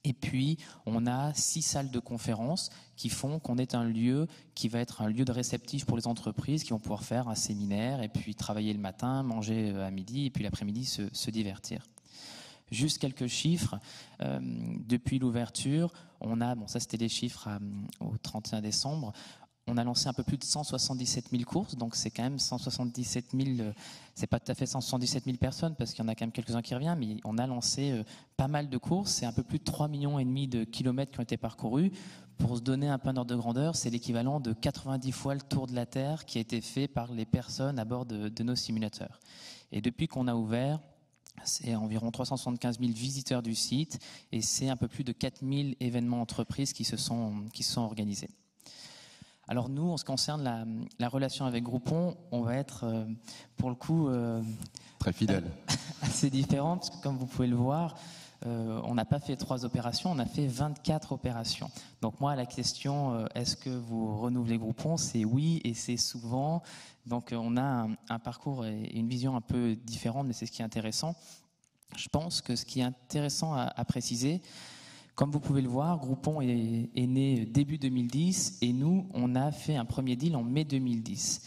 Et puis, on a 6 salles de conférence qui font qu'on est un lieu qui va être un lieu de réceptif pour les entreprises qui vont pouvoir faire un séminaire et puis travailler le matin, manger à midi et puis l'après-midi se divertir. Juste quelques chiffres. Depuis l'ouverture, on a, ça c'était les chiffres au 31 décembre, on a lancé un peu plus de 177 000 courses, donc c'est quand même 177 000, c'est pas tout à fait 177 000 personnes parce qu'il y en a quand même quelques-uns qui reviennent, mais on a lancé pas mal de courses, c'est un peu plus de 3,5 millions de kilomètres qui ont été parcourus. Pour se donner un peu d'ordre de grandeur, c'est l'équivalent de 90 fois le tour de la Terre qui a été fait par les personnes à bord de nos simulateurs. Et depuis qu'on a ouvert, c'est environ 375 000 visiteurs du site et c'est un peu plus de 4 000 événements entreprises qui se sont organisés. Alors nous, en ce qui concerne la relation avec Groupon, on va être, pour le coup, très fidèle. Assez différent, parce que comme vous pouvez le voir, on n'a pas fait 3 opérations, on a fait 24 opérations. Donc moi, la question, est-ce que vous renouvelez Groupon? C'est oui, et c'est souvent. Donc on a un parcours et une vision un peu différente, mais c'est ce qui est intéressant. Je pense que ce qui est intéressant à préciser, Comme vous pouvez le voir, Groupon est né début 2010 et nous, on a fait un premier deal en mai 2010.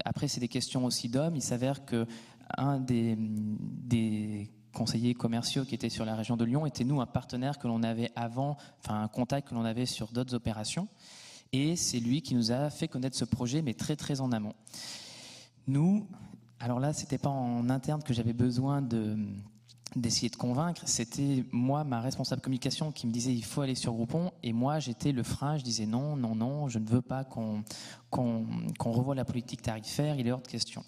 Après, c'est des questions aussi d'hommes. Il s'avère qu'un des conseillers commerciaux qui étaient sur la région de Lyon était nous un partenaire que l'on avait avant, enfin un contact que l'on avait sur d'autres opérations. Et c'est lui qui nous a fait connaître ce projet, mais très très en amont. Nous, alors là, c'était pas en interne que j'avais besoin d'essayer de convaincre, c'était moi, ma responsable communication, qui me disait il faut aller sur Groupon, et moi j'étais le frein, je disais non, je ne veux pas qu'on revoie la politique tarifaire, il est hors de question.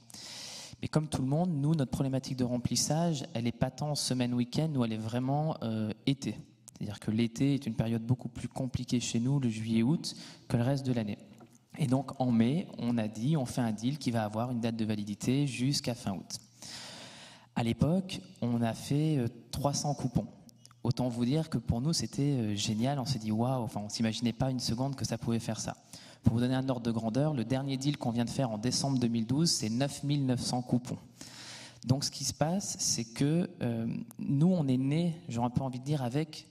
Mais comme tout le monde, nous, notre problématique de remplissage, elle n'est pas tant semaine, week-end, nous elle est vraiment été. C'est-à-dire que l'été est une période beaucoup plus compliquée chez nous, le juillet-août, que le reste de l'année. Et donc en mai, on a dit on fait un deal qui va avoir une date de validité jusqu'à fin août. À l'époque, on a fait 300 coupons. Autant vous dire que pour nous, c'était génial. On s'est dit waouh, enfin, on ne s'imaginait pas une seconde que ça pouvait faire ça. Pour vous donner un ordre de grandeur, le dernier deal qu'on vient de faire en décembre 2012, c'est 9900 coupons. Donc ce qui se passe, c'est que nous, on est nés, j'aurais un peu envie de dire, avec...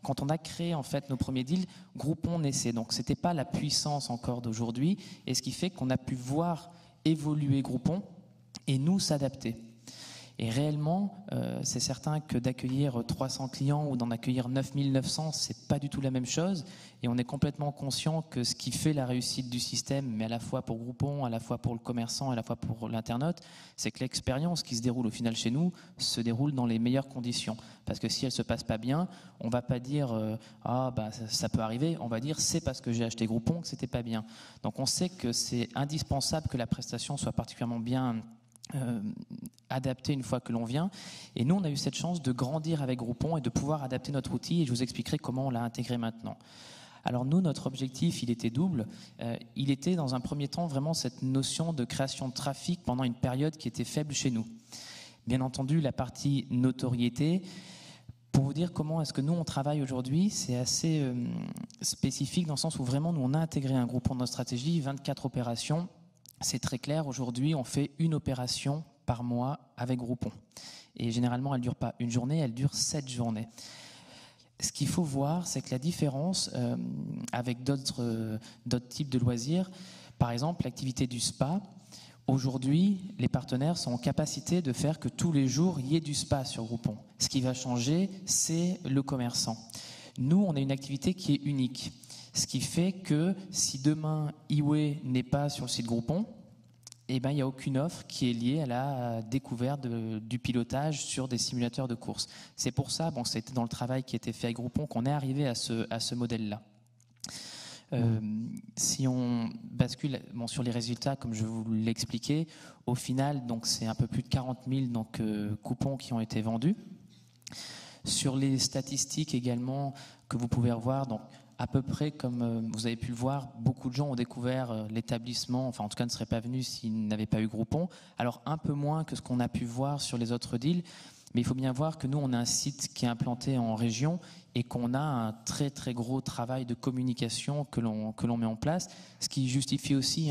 quand on a créé en fait nos premiers deals, Groupon naissait. Donc c'était pas la puissance encore d'aujourd'hui, et ce qui fait qu'on a pu voir évoluer Groupon et nous s'adapter. Et réellement, c'est certain que d'accueillir 300 clients ou d'en accueillir 9900, c'est pas du tout la même chose. Et on est complètement conscient que ce qui fait la réussite du système, mais à la fois pour Groupon, à la fois pour le commerçant, à la fois pour l'internaute, c'est que l'expérience qui se déroule au final chez nous se déroule dans les meilleures conditions. Parce que si elle se passe pas bien, on va pas dire ça peut arriver. On va dire c'est parce que j'ai acheté Groupon que c'était pas bien. Donc on sait que c'est indispensable que la prestation soit particulièrement bien adapté une fois que l'on vient. Et nous, on a eu cette chance de grandir avec Groupon et de pouvoir adapter notre outil, et je vous expliquerai comment on l'a intégré maintenant. Alors nous, notre objectif, il était double. Il était dans un premier temps vraiment cette notion de création de trafic pendant une période qui était faible chez nous. Bien entendu, la partie notoriété, pour vous dire comment est-ce que nous on travaille aujourd'hui, c'est assez spécifique dans le sens où vraiment nous on a intégré un Groupon dans notre stratégie, 24 opérations. C'est très clair, aujourd'hui on fait une opération par mois avec Groupon. Et généralement elle ne dure pas une journée, elle dure 7 journées. Ce qu'il faut voir, c'est que la différence avec d'autres types de loisirs, par exemple l'activité du spa, aujourd'hui les partenaires sont en capacité de faire que tous les jours il y ait du spa sur Groupon. Ce qui va changer, c'est le commerçant. Nous, on a une activité qui est unique. Ce qui fait que si demain eWay n'est pas sur le site Groupon, il n'y a aucune offre qui est liée à la découverte du pilotage sur des simulateurs de course. C'est pour ça, c'était dans le travail qui a été fait avec Groupon qu'on est arrivé à ce modèle-là. Si on bascule sur les résultats, comme je vous l'ai expliqué, au final, c'est un peu plus de 40 000 coupons qui ont été vendus. Sur les statistiques également que vous pouvez revoir, à peu près comme vous avez pu le voir, beaucoup de gens ont découvert l'établissement, enfin en tout cas ne seraient pas venus s'ils n'avaient pas eu Groupon. Alors un peu moins que ce qu'on a pu voir sur les autres deals, mais il faut bien voir que nous on a un site qui est implanté en région et qu'on a un très très gros travail de communication que l'on met en place, ce qui justifie aussi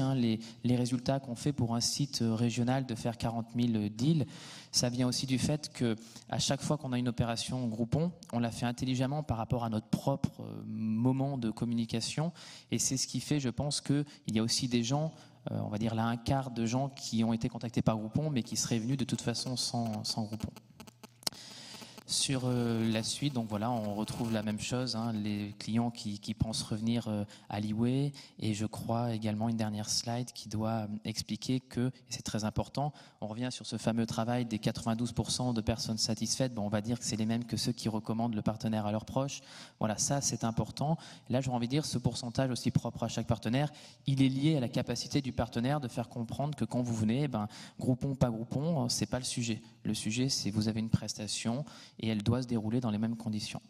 les résultats qu'on fait pour un site régional de faire 40 000 deals. Ça vient aussi du fait qu'à chaque fois qu'on a une opération Groupon, on la fait intelligemment par rapport à notre propre moment de communication, et c'est ce qui fait, je pense, qu'il y a aussi des gens, on va dire là un quart de gens qui ont été contactés par Groupon, mais qui seraient venus de toute façon sans Groupon. Sur la suite, on retrouve la même chose, les clients qui pensent revenir à l'eWay, et je crois également une dernière slide qui doit expliquer que, et c'est très important, on revient sur ce fameux travail des 92% de personnes satisfaites, on va dire que c'est les mêmes que ceux qui recommandent le partenaire à leurs proches. Voilà, ça c'est important. Là, j'aurais envie de dire, ce pourcentage aussi propre à chaque partenaire, il est lié à la capacité du partenaire de faire comprendre que quand vous venez, Groupon, pas Groupon, c'est pas le sujet. Le sujet, c'est vous avez une prestation et elle doit se dérouler dans les mêmes conditions.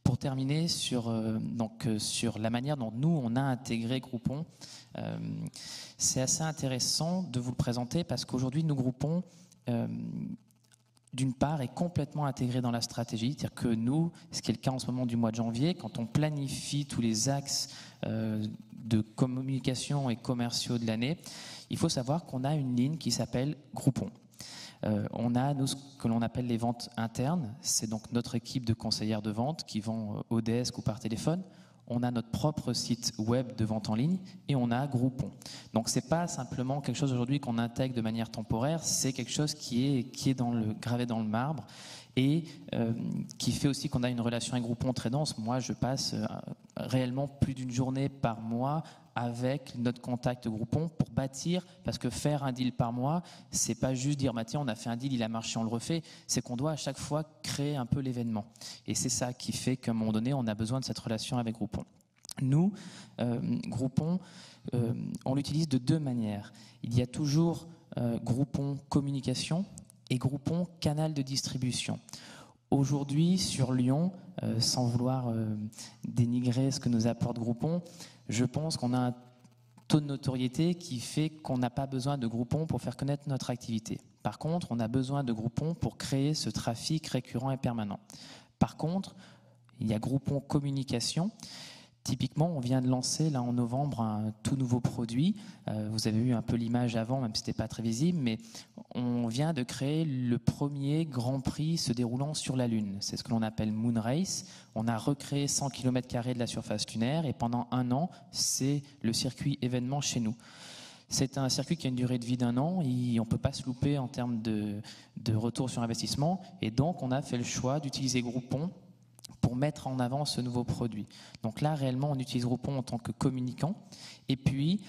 Pour terminer sur la manière dont nous, on a intégré Groupon, c'est assez intéressant de vous le présenter parce qu'aujourd'hui, nous, Groupon, d'une part, est complètement intégré dans la stratégie. C'est-à-dire que nous, ce qui est le cas en ce moment du mois de janvier, quand on planifie tous les axes de communication et commerciaux de l'année, il faut savoir qu'on a une ligne qui s'appelle Groupon. On a, nous, ce que l'on appelle les ventes internes. C'est donc notre équipe de conseillères de vente qui vont au desk ou par téléphone. On a notre propre site web de vente en ligne et on a Groupon. Donc c'est pas simplement quelque chose aujourd'hui qu'on intègre de manière temporaire, c'est quelque chose qui est gravé dans le marbre et qui fait aussi qu'on a une relation avec Groupon très dense. Moi, je passe réellement plus d'une journée par mois avec notre contact Groupon pour bâtir, parce que faire un deal par mois, c'est pas juste dire tiens, on a fait un deal, il a marché, on le refait, c'est qu'on doit à chaque fois créer un peu l'événement. Et c'est ça qui fait qu'à un moment donné, on a besoin de cette relation avec Groupon. Nous, Groupon, on l'utilise de deux manières. Il y a toujours Groupon communication et Groupon canal de distribution. Aujourd'hui, sur Lyon, sans vouloir dénigrer ce que nous apporte Groupon, je pense qu'on a un taux de notoriété qui fait qu'on n'a pas besoin de Groupon pour faire connaître notre activité. Par contre, on a besoin de Groupon pour créer ce trafic récurrent et permanent. Par contre, il y a Groupon communication. Typiquement, on vient de lancer là en novembre un tout nouveau produit. Vous avez eu un peu l'image avant, même si ce n'était pas très visible, mais on vient de créer le premier Grand Prix se déroulant sur la Lune. C'est ce que l'on appelle Moon Race. On a recréé 100 km² de la surface lunaire et pendant un an, c'est le circuit événement chez nous. C'est un circuit qui a une durée de vie d'1 an et on ne peut pas se louper en termes de retour sur investissement. Et donc, on a fait le choix d'utiliser Groupon pour mettre en avant ce nouveau produit. Donc là, réellement, on utilise Groupon en tant que communicant. Et puis,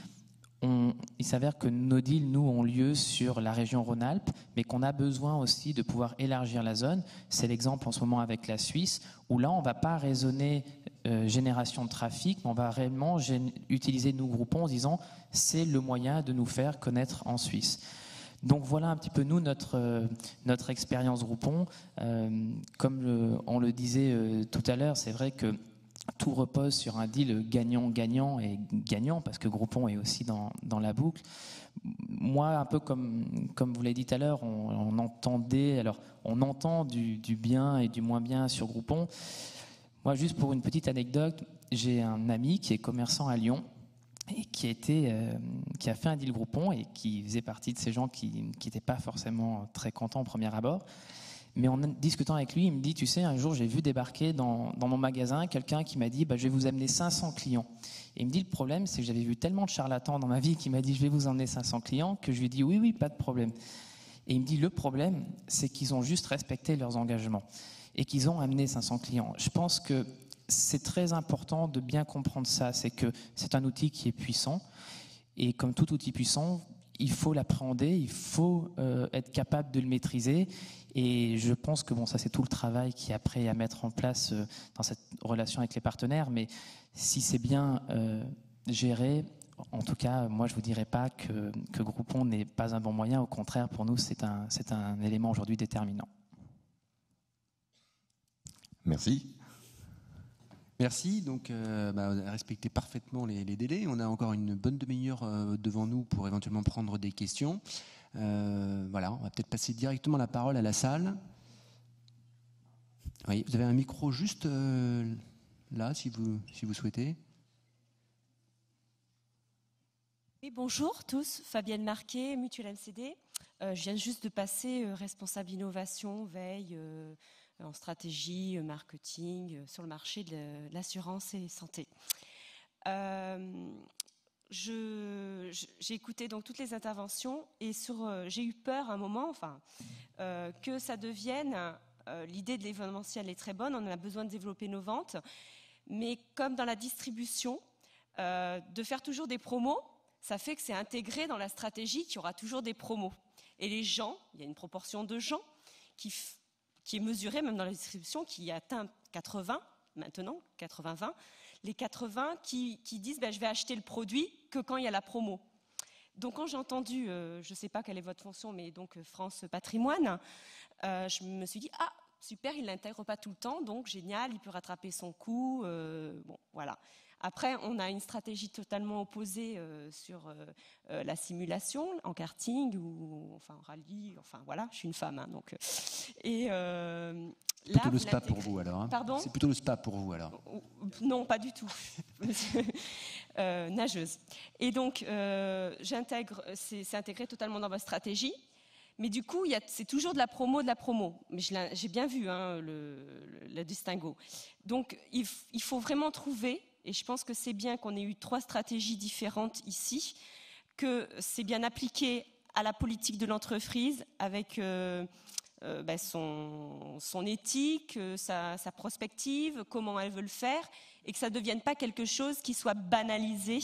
il s'avère que nos deals, nous, ont lieu sur la région Rhône-Alpes, mais qu'on a besoin aussi de pouvoir élargir la zone. C'est l'exemple en ce moment avec la Suisse, où là, on ne va pas raisonner génération de trafic, mais on va réellement utiliser nous, Groupon, en disant c'est le moyen de nous faire connaître en Suisse. Donc voilà un petit peu nous notre expérience Groupon. Comme on le disait tout à l'heure, c'est vrai que tout repose sur un deal gagnant-gagnant et gagnant parce que Groupon est aussi dans la boucle. Moi, un peu comme vous l'avez dit tout à l'heure, on entend du bien et du moins bien sur Groupon. Moi, juste pour une petite anecdote, j'ai un ami qui est commerçant à Lyon et qui a fait un deal Groupon et qui faisait partie de ces gens qui n'étaient pas forcément très contents au premier abord. Mais en discutant avec lui, il me dit, tu sais, un jour, j'ai vu débarquer dans mon magasin quelqu'un qui m'a dit, je vais vous amener 500 clients. Et il me dit, le problème, c'est que j'avais vu tellement de charlatans dans ma vie qui m'a dit, je vais vous emmener 500 clients, que je lui ai dit, oui, pas de problème. Et il me dit, le problème, c'est qu'ils ont juste respecté leurs engagements et qu'ils ont amené 500 clients. Je pense que c'est très important de bien comprendre ça, c'est que c'est un outil qui est puissant et comme tout outil puissant, il faut l'appréhender, il faut être capable de le maîtriser et je pense que ça c'est tout le travail qui est après à mettre en place dans cette relation avec les partenaires, mais si c'est bien géré, en tout cas moi je ne vous dirais pas que Groupon n'est pas un bon moyen, au contraire pour nous c'est un élément aujourd'hui déterminant. Merci. Merci. Donc, respectez parfaitement les délais. On a encore une bonne demi-heure devant nous pour éventuellement prendre des questions. Voilà, on va peut-être passer directement la parole à la salle. Oui, vous avez un micro juste là, si vous souhaitez. Oui, bonjour tous. Fabienne Marquet, Mutuelle MCD. Je viens juste de passer responsable innovation, veille, en stratégie, marketing, sur le marché de l'assurance et santé. J'ai écouté donc toutes les interventions et j'ai eu peur à un moment, que ça devienne. L'idée de l'événementiel est très bonne, on a besoin de développer nos ventes, mais comme dans la distribution, de faire toujours des promos, ça fait que c'est intégré dans la stratégie qu'il y aura toujours des promos. Et les gens, il y a une proportion de gens qui est mesurée même dans la distribution, qui atteint 80 maintenant, 80-20, les 80 qui disent je vais acheter le produit que quand il y a la promo. Donc quand j'ai entendu, je ne sais pas quelle est votre fonction, mais donc France Patrimoine, je me suis dit super, il ne l'intègre pas tout le temps, donc génial, il peut rattraper son coût, voilà. Après, on a une stratégie totalement opposée sur la simulation, en karting ou en rallye. Voilà, je suis une femme, donc. Et c'est plutôt le spa pour vous alors. Pardon ? C'est plutôt le spa pour vous alors. Non, pas du tout. Nageuse. Et donc, c'est intégré totalement dans votre stratégie. Mais du coup, c'est toujours de la promo. Mais j'ai bien vu le distinguo. Donc, il faut vraiment trouver, et je pense que c'est bien qu'on ait eu 3 stratégies différentes ici, que c'est bien appliqué à la politique de l'entreprise avec son éthique, sa prospective, comment elle veut le faire, et que ça ne devienne pas quelque chose qui soit banalisé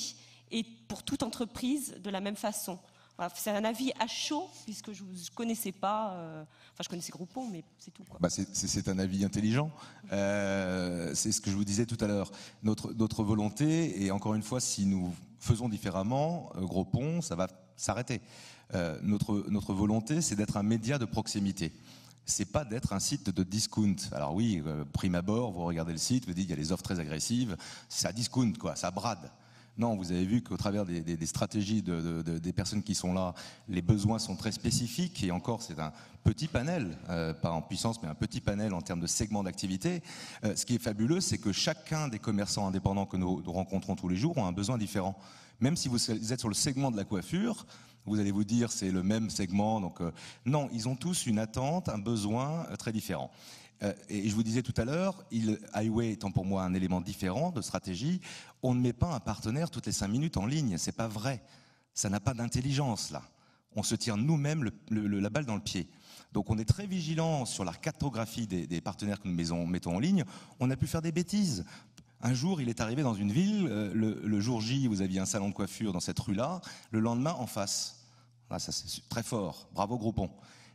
et pour toute entreprise de la même façon. Voilà, c'est un avis à chaud, puisque je ne connaissais pas, je connaissais Groupon, mais c'est tout, quoi. C'est un avis intelligent. C'est ce que je vous disais tout à l'heure. Notre volonté, et encore une fois, si nous faisons différemment, Groupon, ça va s'arrêter. Notre volonté, c'est d'être un média de proximité. C'est pas d'être un site de discount. Alors oui, prime abord, vous regardez le site, vous dites il y a des offres très agressives, ça discount, quoi, ça brade. Non, vous avez vu qu'au travers des stratégies des personnes qui sont là, les besoins sont très spécifiques, et encore c'est un petit panel, pas en puissance, mais un petit panel en termes de segments d'activité. Ce qui est fabuleux, c'est que chacun des commerçants indépendants que nous rencontrons tous les jours ont un besoin différent. Même si vous êtes sur le segment de la coiffure, vous allez vous dire c'est le même segment. Donc non, ils ont tous une attente, un besoin très différent. Et je vous disais tout à l'heure, Highway étant pour moi un élément différent de stratégie, on ne met pas un partenaire toutes les 5 minutes en ligne, c'est pas vrai. Ça n'a pas d'intelligence là. On se tire nous-mêmes la balle dans le pied. Donc on est très vigilant sur la cartographie des partenaires que nous mettons en ligne. On a pu faire des bêtises. Un jour, il est arrivé dans une ville, le jour J, vous aviez un salon de coiffure dans cette rue-là, le lendemain, en face. Là, ça c'est très fort, bravo Groupon.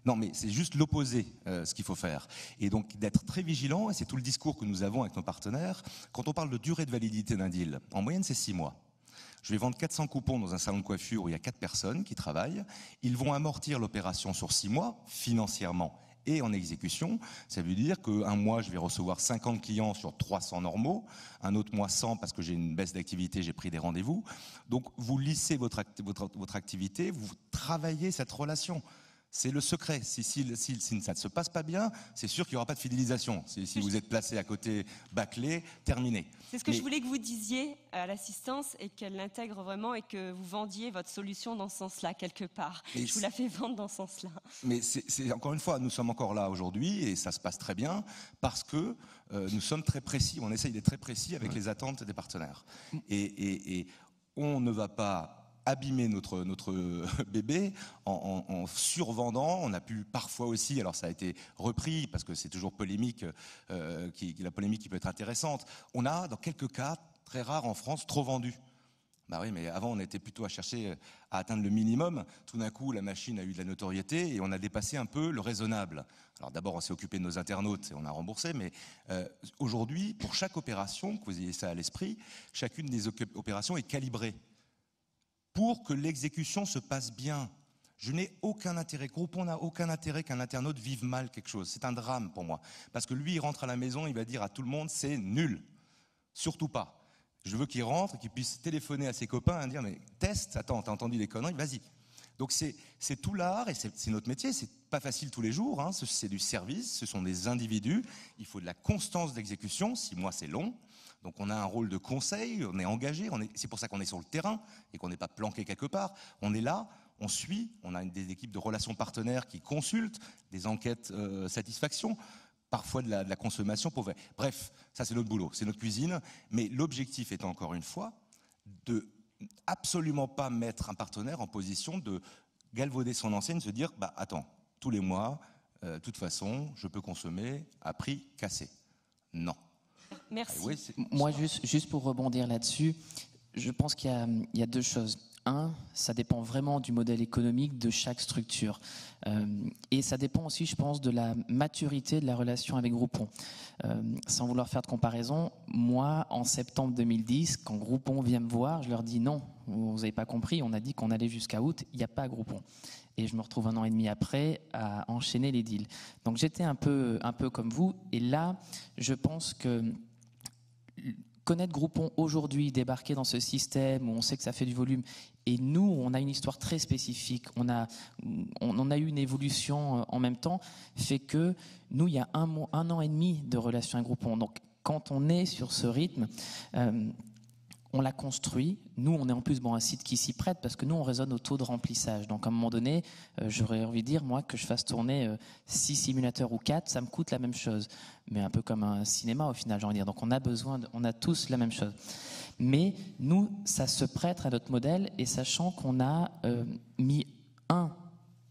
Non, mais c'est juste l'opposé, ce qu'il faut faire. Et donc, d'être très vigilant, et c'est tout le discours que nous avons avec nos partenaires, quand on parle de durée de validité d'un deal, en moyenne, c'est 6 mois. Je vais vendre 400 coupons dans un salon de coiffure où il y a 4 personnes qui travaillent. Ils vont amortir l'opération sur 6 mois, financièrement et en exécution. Ça veut dire qu'un mois, je vais recevoir 50 clients sur 300 normaux, un autre mois 100 parce que j'ai une baisse d'activité, j'ai pris des rendez-vous. Donc, vous lissez votre activité, vous travaillez cette relation. C'est le secret. Si ça ne se passe pas bien, c'est sûr qu'il n'y aura pas de fidélisation. Si vous êtes placé à côté, bâclé, terminé. C'est ce que je voulais que vous disiez à l'assistance, et qu'elle l'intègre vraiment, et que vous vendiez votre solution dans ce sens-là, quelque part. Je vous la fais vendre dans ce sens-là. Mais c'est encore une fois, nous sommes encore là aujourd'hui, et ça se passe très bien, parce que nous sommes très précis, on essaye d'être très précis avec les attentes des partenaires. Et on ne va pas abîmer notre bébé en survendant. On a pu parfois aussi, alors ça a été repris parce que c'est toujours polémique, la polémique qui peut être intéressante. On a, dans quelques cas très rares en France, trop vendu. Bah oui, mais avant on était plutôt à chercher à atteindre le minimum. Tout d'un coup, la machine a eu de la notoriété et on a dépassé un peu le raisonnable. Alors d'abord, on s'est occupé de nos internautes et on a remboursé, mais aujourd'hui, pour chaque opération, que vous ayez ça à l'esprit, chacune des opérations est calibrée pour que l'exécution se passe bien. Je n'ai aucun intérêt, Groupon n'a aucun intérêt qu'un internaute vive mal quelque chose. C'est un drame pour moi. Parce que lui, il rentre à la maison, il va dire à tout le monde, c'est nul. Surtout pas. Je veux qu'il rentre et qu'il puisse téléphoner à ses copains et dire, mais teste, attends, t'as entendu les conneries, vas-y. Donc c'est tout l'art, et c'est notre métier, c'est pas facile tous les jours, hein. C'est du service, ce sont des individus, il faut de la constance d'exécution, 6 mois c'est long. Donc on a un rôle de conseil, on est engagé, c'est pour ça qu'on est sur le terrain et qu'on n'est pas planqué quelque part. On est là, on suit, on a des équipes de relations partenaires qui consultent, des enquêtes satisfaction, parfois de la consommation. Bref, ça c'est notre boulot, c'est notre cuisine. Mais l'objectif est encore une fois de absolument pas mettre un partenaire en position de galvauder son enseigne, se dire bah attends, tous les mois, de toute façon, je peux consommer à prix cassé. Non. Merci. Oui, moi, juste pour rebondir là-dessus, je pense qu'il y a 2 choses. Un, ça dépend vraiment du modèle économique de chaque structure. Et ça dépend aussi, je pense, de la maturité de la relation avec Groupon. Sans vouloir faire de comparaison, moi, en septembre 2010, quand Groupon vient me voir, je leur dis non, vous n'avez pas compris, on a dit qu'on allait jusqu'à août, il n'y a pas Groupon. Et je me retrouve 1 an et demi après à enchaîner les deals. Donc j'étais un peu comme vous. Et là, je pense que connaître Groupon aujourd'hui, débarquer dans ce système où on sait que ça fait du volume, et nous, on a une histoire très spécifique, on a eu une évolution en même temps, fait que nous, il y a 1 an et demi de relation avec Groupon. Donc quand on est sur ce rythme, on l'a construit. Nous, on est en plus un site qui s'y prête parce que nous, on raisonne au taux de remplissage. Donc, à un moment donné, j'aurais envie de dire, moi, que je fasse tourner 6 simulateurs ou 4, ça me coûte la même chose. Mais un peu comme un cinéma, au final, j'ai envie de dire. Donc, on a tous la même chose. Mais nous, ça se prête à notre modèle, et sachant qu'on a mis un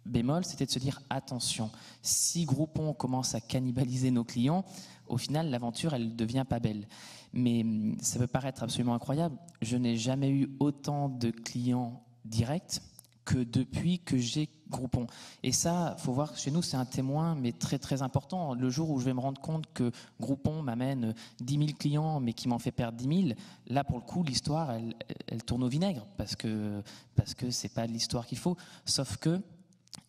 bémol, c'était de se dire, attention, si Groupon commence à cannibaliser nos clients, au final, l'aventure, elle ne devient pas belle. Mais ça peut paraître absolument incroyable. Je n'ai jamais eu autant de clients directs que depuis que j'ai Groupon. Et ça, il faut voir que chez nous, c'est un témoin, mais très très important. Le jour où je vais me rendre compte que Groupon m'amène 10 000 clients, mais qui m'en fait perdre 10 000, là, pour le coup, l'histoire, elle tourne au vinaigre, parce que c'est pas l'histoire qu'il faut. Sauf que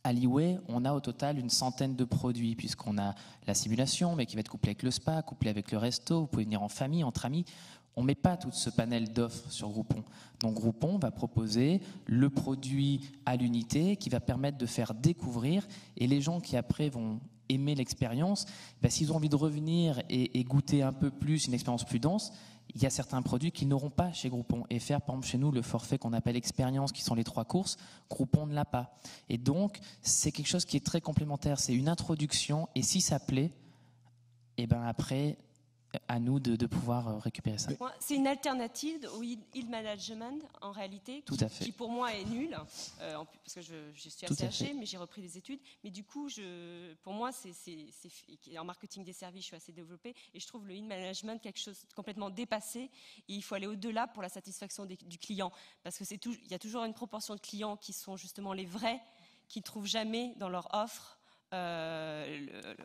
à l'Iway, on a au total une centaine de produits, puisqu'on a la simulation, mais qui va être couplée avec le spa, couplée avec le resto. Vous pouvez venir en famille, entre amis. On ne met pas tout ce panel d'offres sur Groupon. Donc Groupon va proposer le produit à l'unité qui va permettre de faire découvrir, et les gens qui après vont aimer l'expérience, s'ils ont envie de revenir et goûter un peu plus, une expérience plus dense, il y a certains produits qu'ils n'auront pas chez Groupon. Et faire, par exemple, chez nous, le forfait qu'on appelle expérience, qui sont les 3 courses, Groupon ne l'a pas. Et donc, c'est quelque chose qui est très complémentaire. C'est une introduction, et si ça plaît, et après, à nous de pouvoir récupérer ça. C'est une alternative au yield management, en réalité, Tout à fait. qui pour moi est nulle, parce que je suis assez âgée, mais j'ai repris des études. Mais du coup, pour moi, en marketing des services, je suis assez développée, et je trouve le yield management quelque chose de complètement dépassé, et il faut aller au-delà pour la satisfaction du client, parce que il y a toujours une proportion de clients qui sont justement les vrais, qui ne trouvent jamais dans leur offre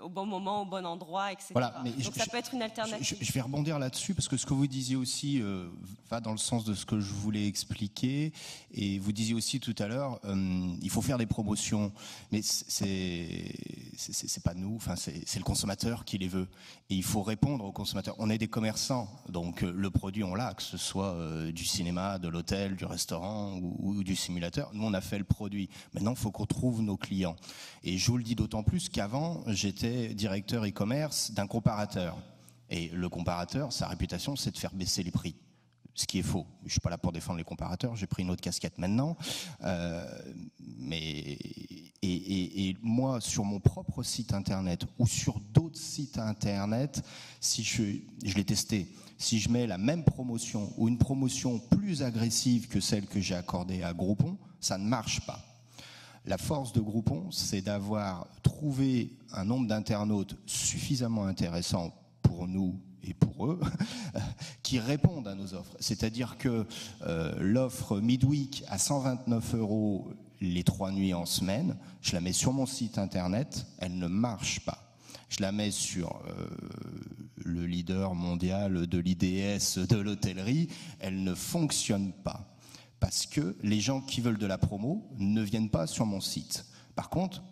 au bon moment, au bon endroit, etc. Voilà, mais donc ça peut être une alternative. Je vais rebondir là-dessus parce que ce que vous disiez aussi va dans le sens de ce que je voulais expliquer, et vous disiez aussi tout à l'heure il faut faire des promotions, mais c'est pas nous, enfin c'est le consommateur qui les veut, et il faut répondre au consommateur. On est des commerçants, donc le produit on l'a, que ce soit du cinéma, de l'hôtel, du restaurant ou du simulateur. Nous on a fait le produit. Maintenant il faut qu'on trouve nos clients, et je vous le dis d'autant plus qu'avant, j'étais directeur e-commerce d'un comparateur. Et le comparateur, sa réputation, c'est de faire baisser les prix. Ce qui est faux. Je ne suis pas là pour défendre les comparateurs, j'ai pris une autre casquette maintenant. Et moi, sur mon propre site internet ou sur d'autres sites internet, si je l'ai testé, si je mets la même promotion ou une promotion plus agressive que celle que j'ai accordée à Groupon, ça ne marche pas. La force de Groupon, c'est d'avoir trouvé un nombre d'internautes suffisamment intéressant pour nous et pour eux, qui répondent à nos offres. C'est-à-dire que l'offre midweek à 129 € les 3 nuits en semaine, je la mets sur mon site internet, elle ne marche pas. Je la mets sur le leader mondial de l'IDS de l'hôtellerie, elle ne fonctionne pas. Parce que les gens qui veulent de la promo ne viennent pas sur mon site. Par contre,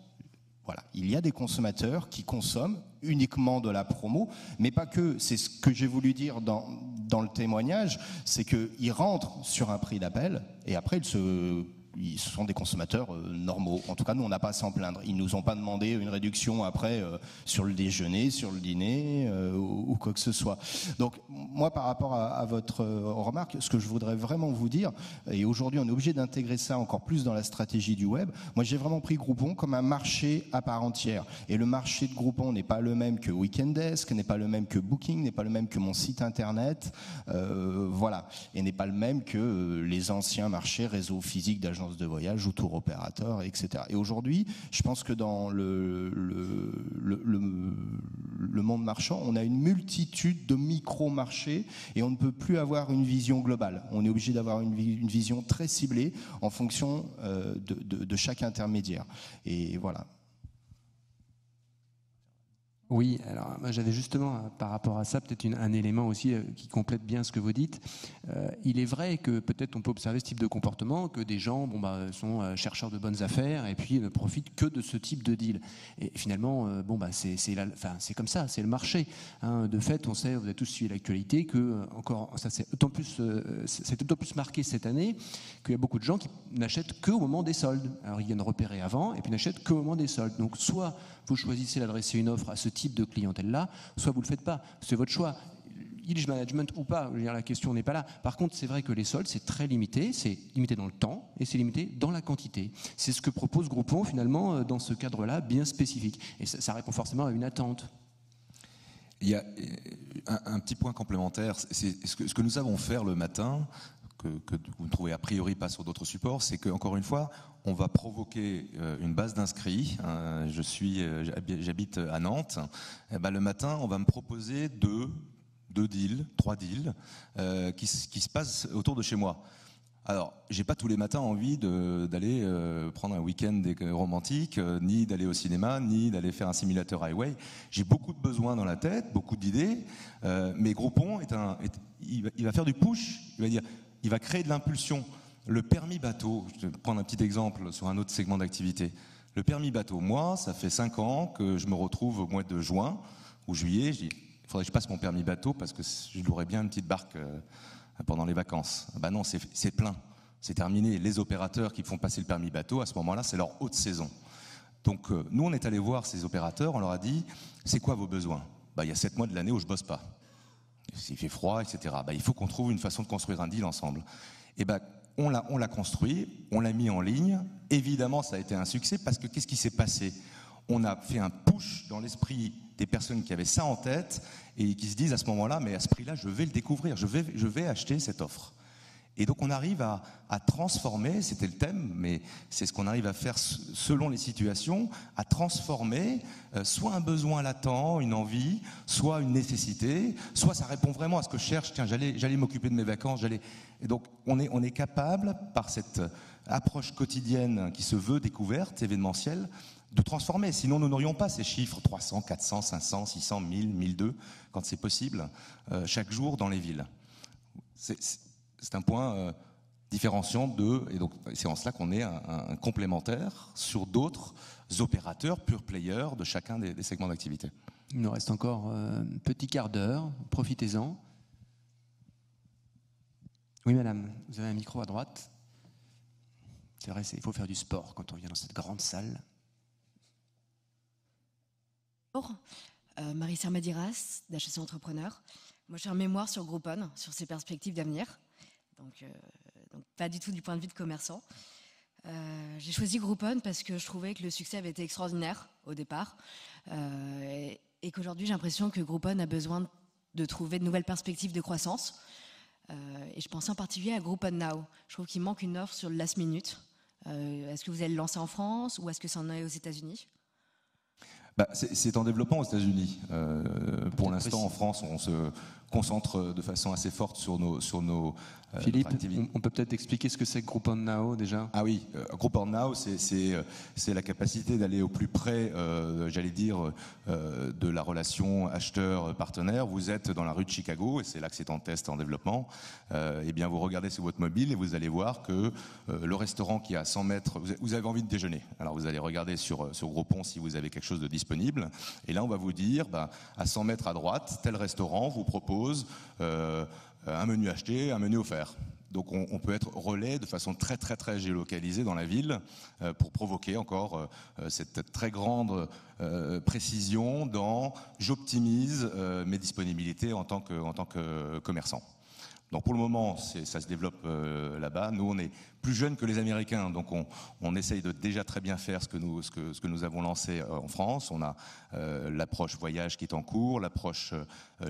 voilà, il y a des consommateurs qui consomment uniquement de la promo, mais pas que. C'est ce que j'ai voulu dire dans le témoignage, c'est qu'ils rentrent sur un prix d'appel et après ils sont des consommateurs normaux. En tout cas, nous, on n'a pas à s'en plaindre. Ils nous ont pas demandé une réduction après sur le déjeuner, sur le dîner ou quoi que ce soit. Donc, moi, par rapport à votre remarque, ce que je voudrais vraiment vous dire, et aujourd'hui, on est obligé d'intégrer ça encore plus dans la stratégie du web. Moi, j'ai vraiment pris Groupon comme un marché à part entière. Et le marché de Groupon n'est pas le même que Weekend Desk, n'est pas le même que Booking, n'est pas le même que mon site internet, voilà. Et n'est pas le même que les anciens marchés réseaux physiques d'agences de voyage ou tour opérateur, etc. Et aujourd'hui, je pense que dans le monde marchand, on a une multitude de micro-marchés et on ne peut plus avoir une vision globale. On est obligé d'avoir une vision très ciblée en fonction de chaque intermédiaire. Et voilà. Oui, alors moi j'avais justement par rapport à ça peut-être un élément aussi qui complète bien ce que vous dites. Il est vrai que peut-être on peut observer ce type de comportement, que des gens sont chercheurs de bonnes affaires et puis ne profitent que de ce type de deal. Et finalement, c'est comme ça, c'est le marché. Hein. De fait, on sait, vous avez tous suivi l'actualité, que encore ça c'est d'autant plus marqué cette année qu'il y a beaucoup de gens qui n'achètent qu'au moment des soldes. Alors ils viennent repérer avant et puis n'achètent qu'au moment des soldes. Donc soit vous choisissez d'adresser une offre à ce type de clientèle-là, soit vous ne le faites pas. C'est votre choix. village management ou pas, je veux dire, la question n'est pas là. Par contre, c'est vrai que les soldes, c'est très limité, c'est limité dans le temps et c'est limité dans la quantité. C'est ce que propose Groupon finalement dans ce cadre-là bien spécifique. Et ça répond forcément à une attente. Il y a un petit point complémentaire, c'est ce que nous avons faire le matin, que vous ne trouvez a priori pas sur d'autres supports, c'est qu'encore une fois, on va provoquer une base d'inscrits. J'habite à Nantes. Et ben, le matin, on va me proposer deux deals, 3 deals qui se passent autour de chez moi. Alors, j'ai pas tous les matins envie d'aller prendre un week-end romantique, ni d'aller au cinéma, ni d'aller faire un simulateur highway. J'ai beaucoup de besoins dans la tête, beaucoup d'idées, mais Groupon il va faire du push, il va créer de l'impulsion. Le permis bateau, je vais prendre un petit exemple sur un autre segment d'activité. Le permis bateau, moi, ça fait 5 ans que je me retrouve au mois de juin ou juillet, je dis, il faudrait que je passe mon permis bateau parce que je louerais bien une petite barque pendant les vacances. Ben non, c'est plein, c'est terminé. Les opérateurs qui font passer le permis bateau, à ce moment-là, c'est leur haute saison. Donc nous, on est allé voir ces opérateurs, on leur a dit, c'est quoi vos besoins? Il y a 7 mois de l'année où je bosse pas. S'il fait froid, etc. Il faut qu'on trouve une façon de construire un deal ensemble. Et on l'a construit, on l'a mis en ligne. Évidemment, ça a été un succès parce que qu'est-ce qui s'est passé? On a fait un push dans l'esprit des personnes qui avaient ça en tête et qui se disent à ce moment-là, mais à ce prix-là, je vais le découvrir, je vais acheter cette offre. Et donc on arrive à transformer, c'était le thème, mais c'est ce qu'on arrive à faire selon les situations, à transformer soit un besoin latent, une envie, soit une nécessité, soit ça répond vraiment à ce que je cherche, tiens, j'allais m'occuper de mes vacances, Et donc on est capable, par cette approche quotidienne qui se veut découverte, événementielle, de transformer. Sinon, nous n'aurions pas ces chiffres 300, 400, 500, 600, 1000, 1002, quand c'est possible, chaque jour dans les villes. C'est un point différenciant et donc c'est en cela qu'on est un complémentaire sur d'autres opérateurs, pure players de chacun des segments d'activité. Il nous reste encore un petit quart d'heure, profitez-en. Oui, madame, vous avez un micro à droite. C'est vrai, il faut faire du sport quand on vient dans cette grande salle. Bonjour, Marie-Serre Madiras, d'HEC Entrepreneur. Moi, j'ai un mémoire sur Groupon, sur ses perspectives d'avenir. Donc, pas du tout du point de vue de commerçant. J'ai choisi Groupon parce que je trouvais que le succès avait été extraordinaire au départ et qu'aujourd'hui, j'ai l'impression que Groupon a besoin de trouver de nouvelles perspectives de croissance. Et je pensais en particulier à Groupon Now. Je trouve qu'il manque une offre sur le last minute. Est-ce que vous allez le lancer en France ou est-ce que ça en est aux États-Unis ? C'est en développement aux États-Unis. Pour l'instant, en France, on se concentre de façon assez forte sur nos Philippe, on peut peut-être expliquer ce que c'est que Groupon Now déjà? Ah oui, Groupon Now, c'est la capacité d'aller au plus près, j'allais dire, de la relation acheteur-partenaire. Vous êtes dans la rue de Chicago, et c'est là que c'est en test, en développement. Eh bien, vous regardez sur votre mobile et vous allez voir que le restaurant qui est à 100 mètres, vous avez envie de déjeuner. Alors vous allez regarder sur Groupon si vous avez quelque chose de disponible. Et là, on va vous dire, à 100 mètres à droite, tel restaurant vous propose un menu acheté, un menu offert. Donc on peut être relais de façon très très très géolocalisée dans la ville pour provoquer encore cette très grande précision dans j'optimise mes disponibilités en tant que commerçant. Donc pour le moment, ça se développe là-bas. Nous, on est plus jeunes que les Américains, donc on essaye de déjà très bien faire ce que nous avons lancé en France. On a l'approche voyage qui est en cours, l'approche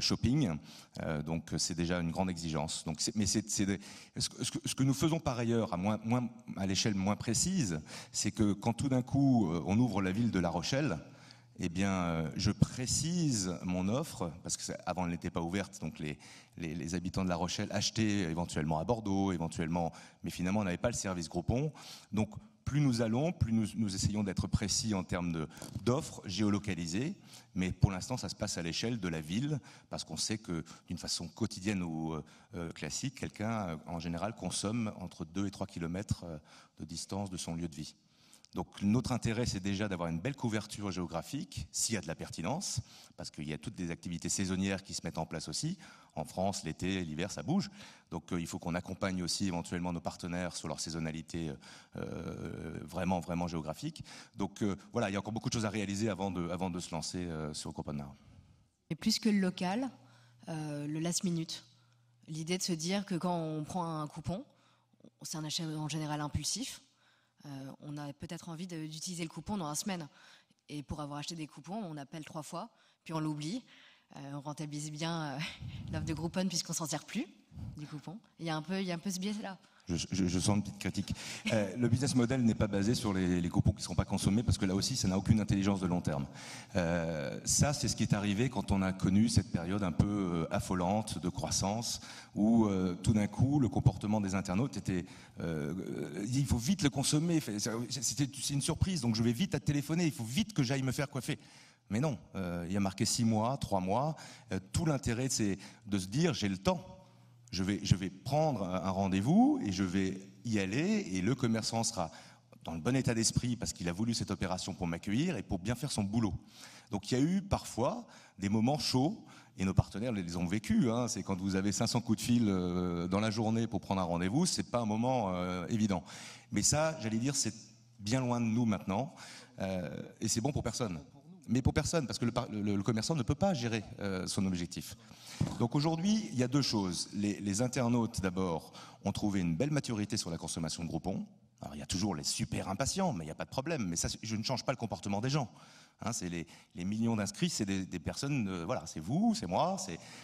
shopping, donc c'est déjà une grande exigence. Donc, ce que nous faisons par ailleurs, à l'échelle moins précise, c'est que quand tout d'un coup on ouvre la ville de La Rochelle, eh bien, je précise mon offre, parce qu'avant elle n'était pas ouverte, donc les habitants de La Rochelle achetaient éventuellement à Bordeaux, mais finalement on n'avait pas le service Groupon. Donc plus nous allons, plus nous essayons d'être précis en termes d'offres géolocalisées, mais pour l'instant ça se passe à l'échelle de la ville, parce qu'on sait que d'une façon quotidienne ou classique, quelqu'un en général consomme entre 2 et 3 kilomètres de distance de son lieu de vie. Donc notre intérêt, c'est déjà d'avoir une belle couverture géographique, s'il y a de la pertinence, parce qu'il y a toutes des activités saisonnières qui se mettent en place aussi. En France, l'été, l'hiver, ça bouge. Donc il faut qu'on accompagne aussi éventuellement nos partenaires sur leur saisonnalité vraiment, vraiment géographique. Donc voilà, il y a encore beaucoup de choses à réaliser avant de se lancer sur Groupon Now. Et plus que le local, le last minute. L'idée de se dire que quand on prend un coupon, c'est un achat en général impulsif, on a peut-être envie d'utiliser le coupon dans la semaine. Et pour avoir acheté des coupons, on appelle 3 fois, puis on l'oublie. On rentabilise bien l'offre de Groupon puisqu'on ne s'en sert plus du coupon. Il y a un peu ce biais-là. Je sens une petite critique. Le business model n'est pas basé sur les coupons qui ne seront pas consommés parce que là aussi, ça n'a aucune intelligence de long terme. Ça, c'est ce qui est arrivé quand on a connu cette période un peu affolante de croissance où tout d'un coup, le comportement des internautes était il faut vite le consommer. C'est une surprise, donc je vais vite à téléphoner. Il faut vite que j'aille me faire coiffer. Mais non, il y a marqué 6 mois, 3 mois. Tout l'intérêt, c'est de se dire j'ai le temps. Je vais prendre un rendez-vous et je vais y aller et le commerçant sera dans le bon état d'esprit parce qu'il a voulu cette opération pour m'accueillir et pour bien faire son boulot. Donc il y a eu parfois des moments chauds et nos partenaires les ont vécus. C'est quand vous avez 500 coups de fil dans la journée pour prendre un rendez-vous, c'est pas un moment évident. Mais ça, j'allais dire, c'est bien loin de nous maintenant et c'est bon pour personne. Mais pour personne, parce que le commerçant ne peut pas gérer son objectif. Donc aujourd'hui, il y a 2 choses. Les internautes, d'abord, ont trouvé une belle maturité sur la consommation de Groupon. Alors, il y a toujours les super impatients, mais il n'y a pas de problème. Mais ça, je ne change pas le comportement des gens. C'est les millions d'inscrits, c'est des personnes, voilà, c'est vous, c'est moi.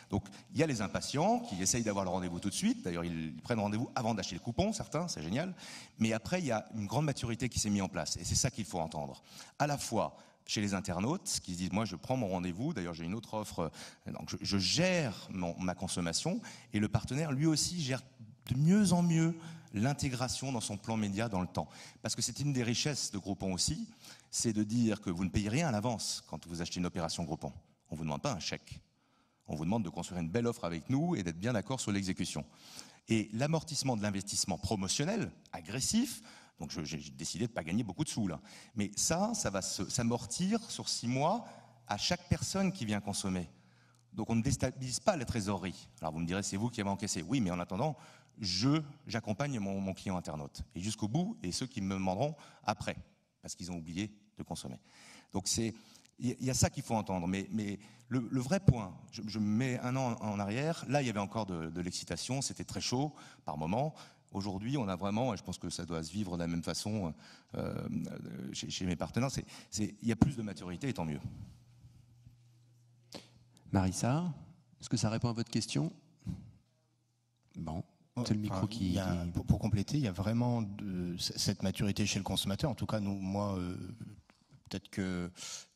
Donc, il y a les impatients qui essayent d'avoir le rendez-vous tout de suite. D'ailleurs, ils prennent rendez-vous avant d'acheter le coupon, certains, c'est génial. Mais après, il y a une grande maturité qui s'est mise en place. Et c'est ça qu'il faut entendre. À la fois chez les internautes qui se disent moi je prends mon rendez-vous, d'ailleurs j'ai une autre offre, donc je gère ma consommation et le partenaire lui aussi gère de mieux en mieux l'intégration dans son plan média dans le temps. Parce que c'est une des richesses de Groupon aussi, c'est de dire que vous ne payez rien à l'avance quand vous achetez une opération Groupon. On ne vous demande pas un chèque. On vous demande de construire une belle offre avec nous et d'être bien d'accord sur l'exécution. Et l'amortissement de l'investissement promotionnel, agressif, donc j'ai décidé de ne pas gagner beaucoup de sous là. Mais ça va s'amortir sur 6 mois à chaque personne qui vient consommer. Donc on ne déstabilise pas la trésorerie. Alors vous me direz, c'est vous qui avez encaissé. Oui, mais en attendant, j'accompagne mon client internaute. Et jusqu'au bout, et ceux qui me demanderont après, parce qu'ils ont oublié de consommer. Donc il y a ça qu'il faut entendre. Mais le vrai point, je me mets 1 an en arrière, là il y avait encore de l'excitation, c'était très chaud par moment. Aujourd'hui, on a vraiment, et je pense que ça doit se vivre de la même façon chez mes partenaires, il y a plus de maturité et tant mieux. Marissa, est-ce que ça répond à votre question? Bon, c'est le micro qui... Pour compléter, il y a vraiment cette maturité chez le consommateur. En tout cas, moi, peut-être que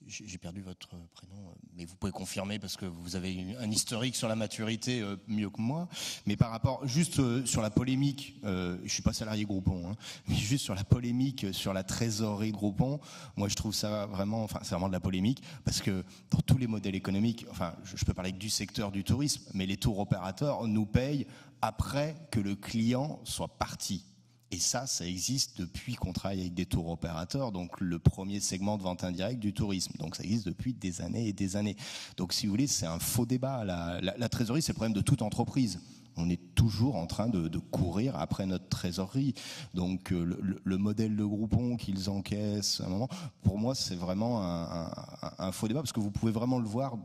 j'ai perdu votre prénom, mais vous pouvez confirmer parce que vous avez un historique sur la maturité mieux que moi. Mais par rapport, juste sur la polémique, je suis pas salarié Groupon, mais juste sur la polémique, sur la trésorerie de Groupon, moi je trouve ça vraiment, c'est vraiment de la polémique parce que dans tous les modèles économiques, je peux parler que du secteur du tourisme, mais les tours opérateurs nous payent après que le client soit parti. Et ça existe depuis qu'on travaille avec des tours opérateurs, donc le premier segment de vente indirecte du tourisme. Donc ça existe depuis des années et des années. Donc si vous voulez, c'est un faux débat. La trésorerie, c'est le problème de toute entreprise. On est toujours en train de courir après notre trésorerie. Donc le modèle de Groupon qu'ils encaissent à un moment, pour moi, c'est vraiment un faux débat parce que vous pouvez vraiment le voir,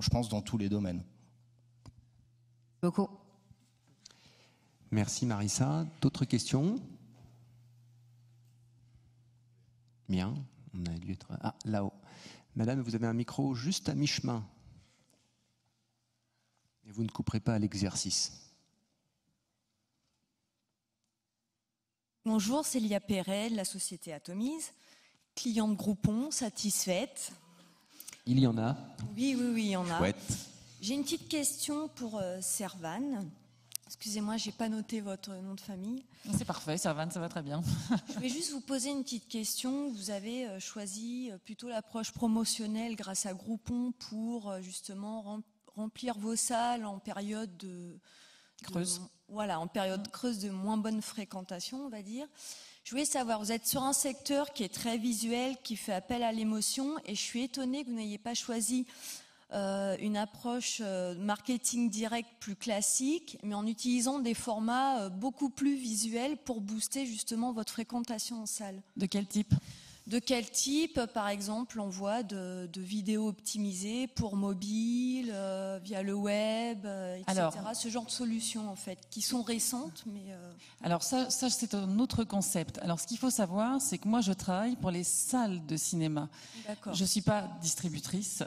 je pense, dans tous les domaines. Beaucoup. Merci Marissa. D'autres questions? Bien, on a dû être... Ah, là-haut. Madame, vous avez un micro juste à mi-chemin. Et vous ne couperez pas à l'exercice. Bonjour, c'est Lia Perret de la société Atomise, cliente Groupon, satisfaite. Il y en a. Oui, il y en a. Chouette. J'ai une petite question pour Servan. Excusez-moi, j'ai pas noté votre nom de famille. C'est parfait, Servan, ça va très bien. Je voulais juste vous poser une petite question. Vous avez choisi plutôt l'approche promotionnelle grâce à Groupon pour justement remplir vos salles en période creuse. Voilà, en période creuse de moins bonne fréquentation, on va dire. Je voulais savoir, vous êtes sur un secteur qui est très visuel, qui fait appel à l'émotion, et je suis étonnée que vous n'ayez pas choisi une approche marketing direct plus classique, mais en utilisant des formats beaucoup plus visuels pour booster justement votre fréquentation en salle. De quel type? De quel type, par exemple, on voit de vidéos optimisées pour mobile, via le web, etc. Alors, ce genre de solutions, en fait, qui sont récentes, mais... Alors ça c'est un autre concept. Alors ce qu'il faut savoir, c'est que moi je travaille pour les salles de cinéma. D'accord. Je ne suis pas distributrice.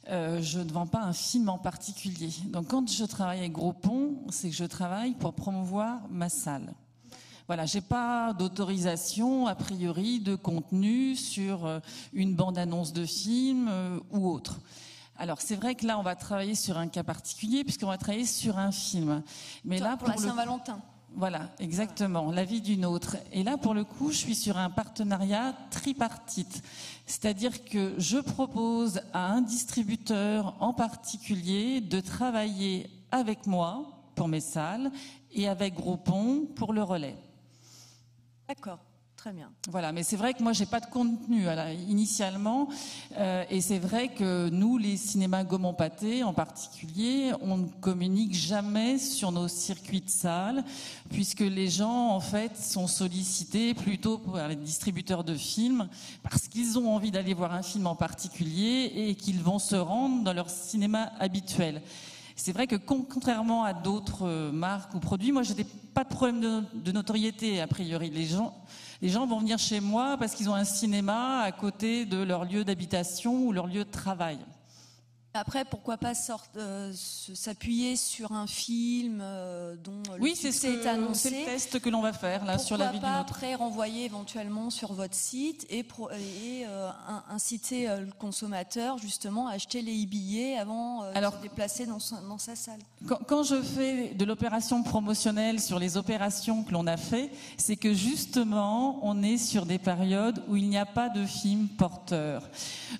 Je ne vends pas un film en particulier. Donc quand je travaille avec Groupon, c'est que je travaille pour promouvoir ma salle. Voilà, j'ai pas d'autorisation a priori de contenu sur une bande-annonce de film ou autre. Alors c'est vrai que là on va travailler sur un cas particulier puisqu'on va travailler sur un film. Mais là pour la Saint-Valentin. Voilà, exactement, la vie d'une autre. Et là, pour le coup, je suis sur un partenariat tripartite. C'est-à-dire que je propose à un distributeur en particulier de travailler avec moi pour mes salles et avec Groupon pour le relais. D'accord, très bien. Voilà, mais c'est vrai que moi, j'ai pas de contenu initialement. Et c'est vrai que nous, les cinémas Gaumont-Pâté en particulier, on ne communique jamais sur nos circuits de salles, puisque les gens, en fait, sont sollicités plutôt par les distributeurs de films, parce qu'ils ont envie d'aller voir un film en particulier et qu'ils vont se rendre dans leur cinéma habituel. C'est vrai que contrairement à d'autres marques ou produits, moi, j'ai pas de problème de notoriété, a priori. Les gens vont venir chez moi parce qu'ils ont un cinéma à côté de leur lieu d'habitation ou leur lieu de travail. Après, pourquoi pas s'appuyer sur un film dont le succès est annoncé. C'est le test que l'on va faire là sur la vie d'une autre. Pourquoi pas après renvoyer éventuellement sur votre site et inciter le consommateur justement à acheter les billets avant de se déplacer dans sa salle. Quand je fais de l'opération promotionnelle sur les opérations que l'on a fait, c'est que justement on est sur des périodes où il n'y a pas de film porteur.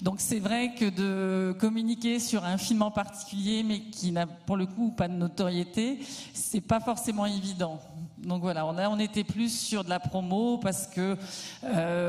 Donc c'est vrai que de communiquer sur un film en particulier, mais qui n'a pour le coup pas de notoriété, c'est pas forcément évident. Donc voilà, on était plus sur de la promo parce que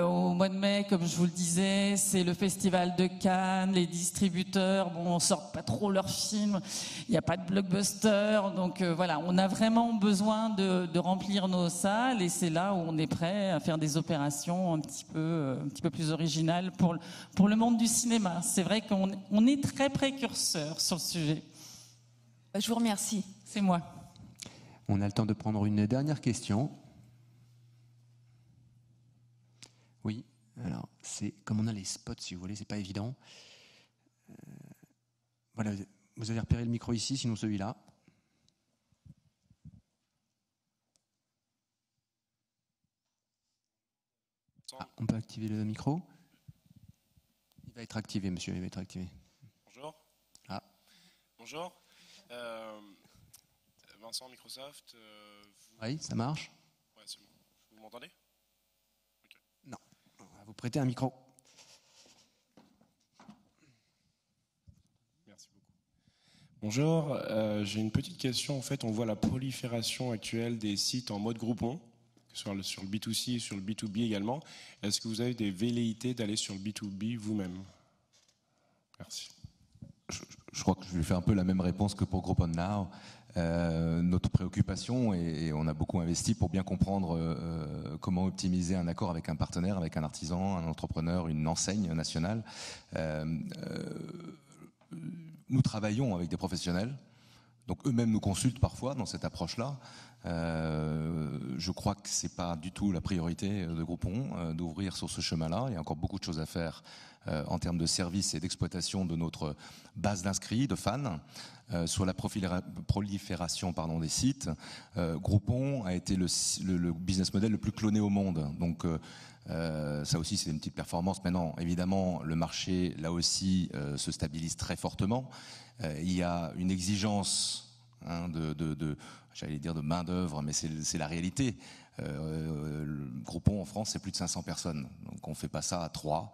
au mois de mai, comme je vous le disais, c'est le festival de Cannes, les distributeurs, on sort pas trop leurs films, il n'y a pas de blockbuster, donc voilà, on a vraiment besoin de remplir nos salles et c'est là où on est prêt à faire des opérations un petit peu plus originales pour le monde du cinéma. C'est vrai qu'on est très précurseur sur le sujet. Je vous remercie. C'est moi. On a le temps de prendre une dernière question. Oui, alors c'est comme on a les spots, si vous voulez, c'est pas évident. Voilà, vous avez repéré le micro ici, sinon celui-là. Ah, on peut activer le micro. Il va être activé, monsieur, il va être activé. Bonjour. Ah. Bonjour. Vincent, Microsoft. Oui, ça marche. Ouais, c'est bon. Vous m'entendez? Okay. Non. On va vous prêter un micro. Merci beaucoup. Bonjour. J'ai une petite question. En fait, on voit la prolifération actuelle des sites en mode Groupon, que ce soit sur le B2C et sur le B2B également. Est-ce que vous avez des velléités d'aller sur le B2B vous-même? Merci. Je crois que je vais faire un peu la même réponse que pour Groupon Now. Notre préoccupation, et on a beaucoup investi pour bien comprendre comment optimiser un accord avec un partenaire, avec un artisan, un entrepreneur, une enseigne nationale. Nous travaillons avec des professionnels, donc eux-mêmes nous consultent parfois dans cette approche-là. Je crois que c'est pas du tout la priorité de Groupon d'ouvrir sur ce chemin-là. Il y a encore beaucoup de choses à faire en termes de services et d'exploitation de notre base d'inscrits, de fans. Sur la prolifération des sites, Groupon a été le business model le plus cloné au monde. Donc ça aussi c'est une petite performance. Maintenant, évidemment, le marché là aussi se stabilise très fortement. Il y a une exigence j'allais dire de main d'œuvre, mais c'est la réalité. Groupon en France, c'est plus de 500 personnes. Donc on fait pas ça à 3.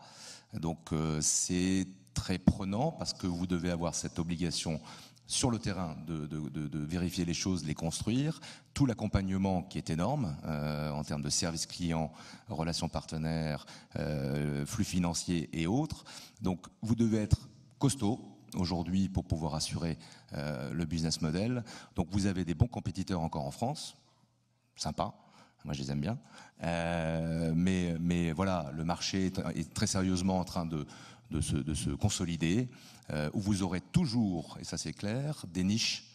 Donc c'est très prenant parce que vous devez avoir cette obligation sur le terrain de vérifier les choses, les construire, tout l'accompagnement qui est énorme en termes de service client, relations partenaires, flux financiers et autres. Donc vous devez être costaud aujourd'hui pour pouvoir assurer le business model. Donc vous avez des bons compétiteurs encore en France, sympa. Moi, je les aime bien. Mais voilà, le marché est très sérieusement en train de se consolider, où vous aurez toujours, et ça c'est clair, des niches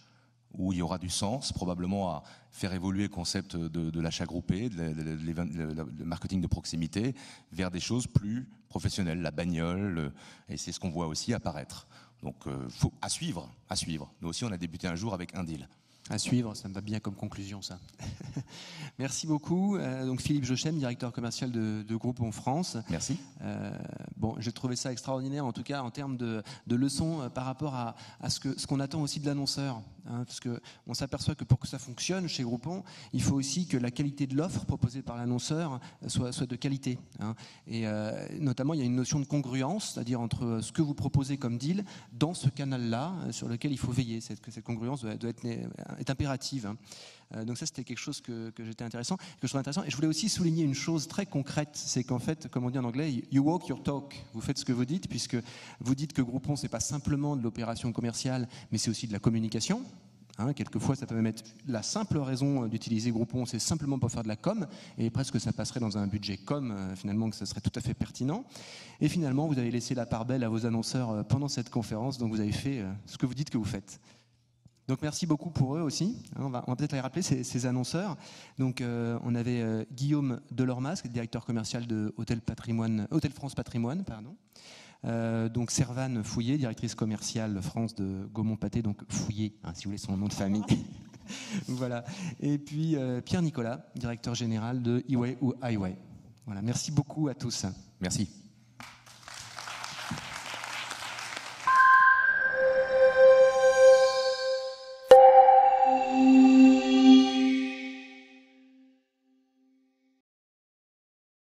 où il y aura du sens, probablement à faire évoluer le concept de l'achat groupé, le marketing de proximité, vers des choses plus professionnelles, la bagnole, et c'est ce qu'on voit aussi apparaître. Donc, à suivre. Nous aussi, on a débuté un jour avec un deal. À suivre, ça me va bien comme conclusion, ça. Merci beaucoup. Donc Philippe Jochem, directeur commercial de Groupon France. Merci. Bon, j'ai trouvé ça extraordinaire, en tout cas en termes de leçons par rapport à ce qu'on attend aussi de l'annonceur. Hein, parce qu'on s'aperçoit que pour que ça fonctionne chez Groupon, il faut aussi que la qualité de l'offre proposée par l'annonceur soit de qualité. Hein. Et notamment, il y a une notion de congruence, c'est-à-dire entre ce que vous proposez comme deal dans ce canal-là, sur lequel il faut veiller. Cette congruence doit est impérative. Hein. Donc ça, c'était quelque chose que je trouvais intéressant. Et je voulais aussi souligner une chose très concrète, c'est qu'en fait, comme on dit en anglais, you walk your talk. Vous faites ce que vous dites, puisque vous dites que Groupon, c'est pas simplement de l'opération commerciale, mais c'est aussi de la communication. Hein, quelquefois, ça peut même être la simple raison d'utiliser Groupon, c'est simplement pour faire de la com, et presque ça passerait dans un budget com, finalement, que ça serait tout à fait pertinent. Et finalement, vous avez laissé la part belle à vos annonceurs pendant cette conférence, donc vous avez fait ce que vous dites que vous faites. Donc merci beaucoup pour eux aussi. On va peut-être les rappeler, ces annonceurs. Donc on avait Guillaume Delormas, qui est directeur commercial de Hôtel France Patrimoine, pardon. Donc Servane Fouillé, directrice commerciale France de Gaumont-Pâté, donc Fouillé, hein, si vous voulez son nom de famille. Voilà. Et puis Pierre Nicolas, directeur général de eWay ou iWay. Voilà. Merci beaucoup à tous. Merci.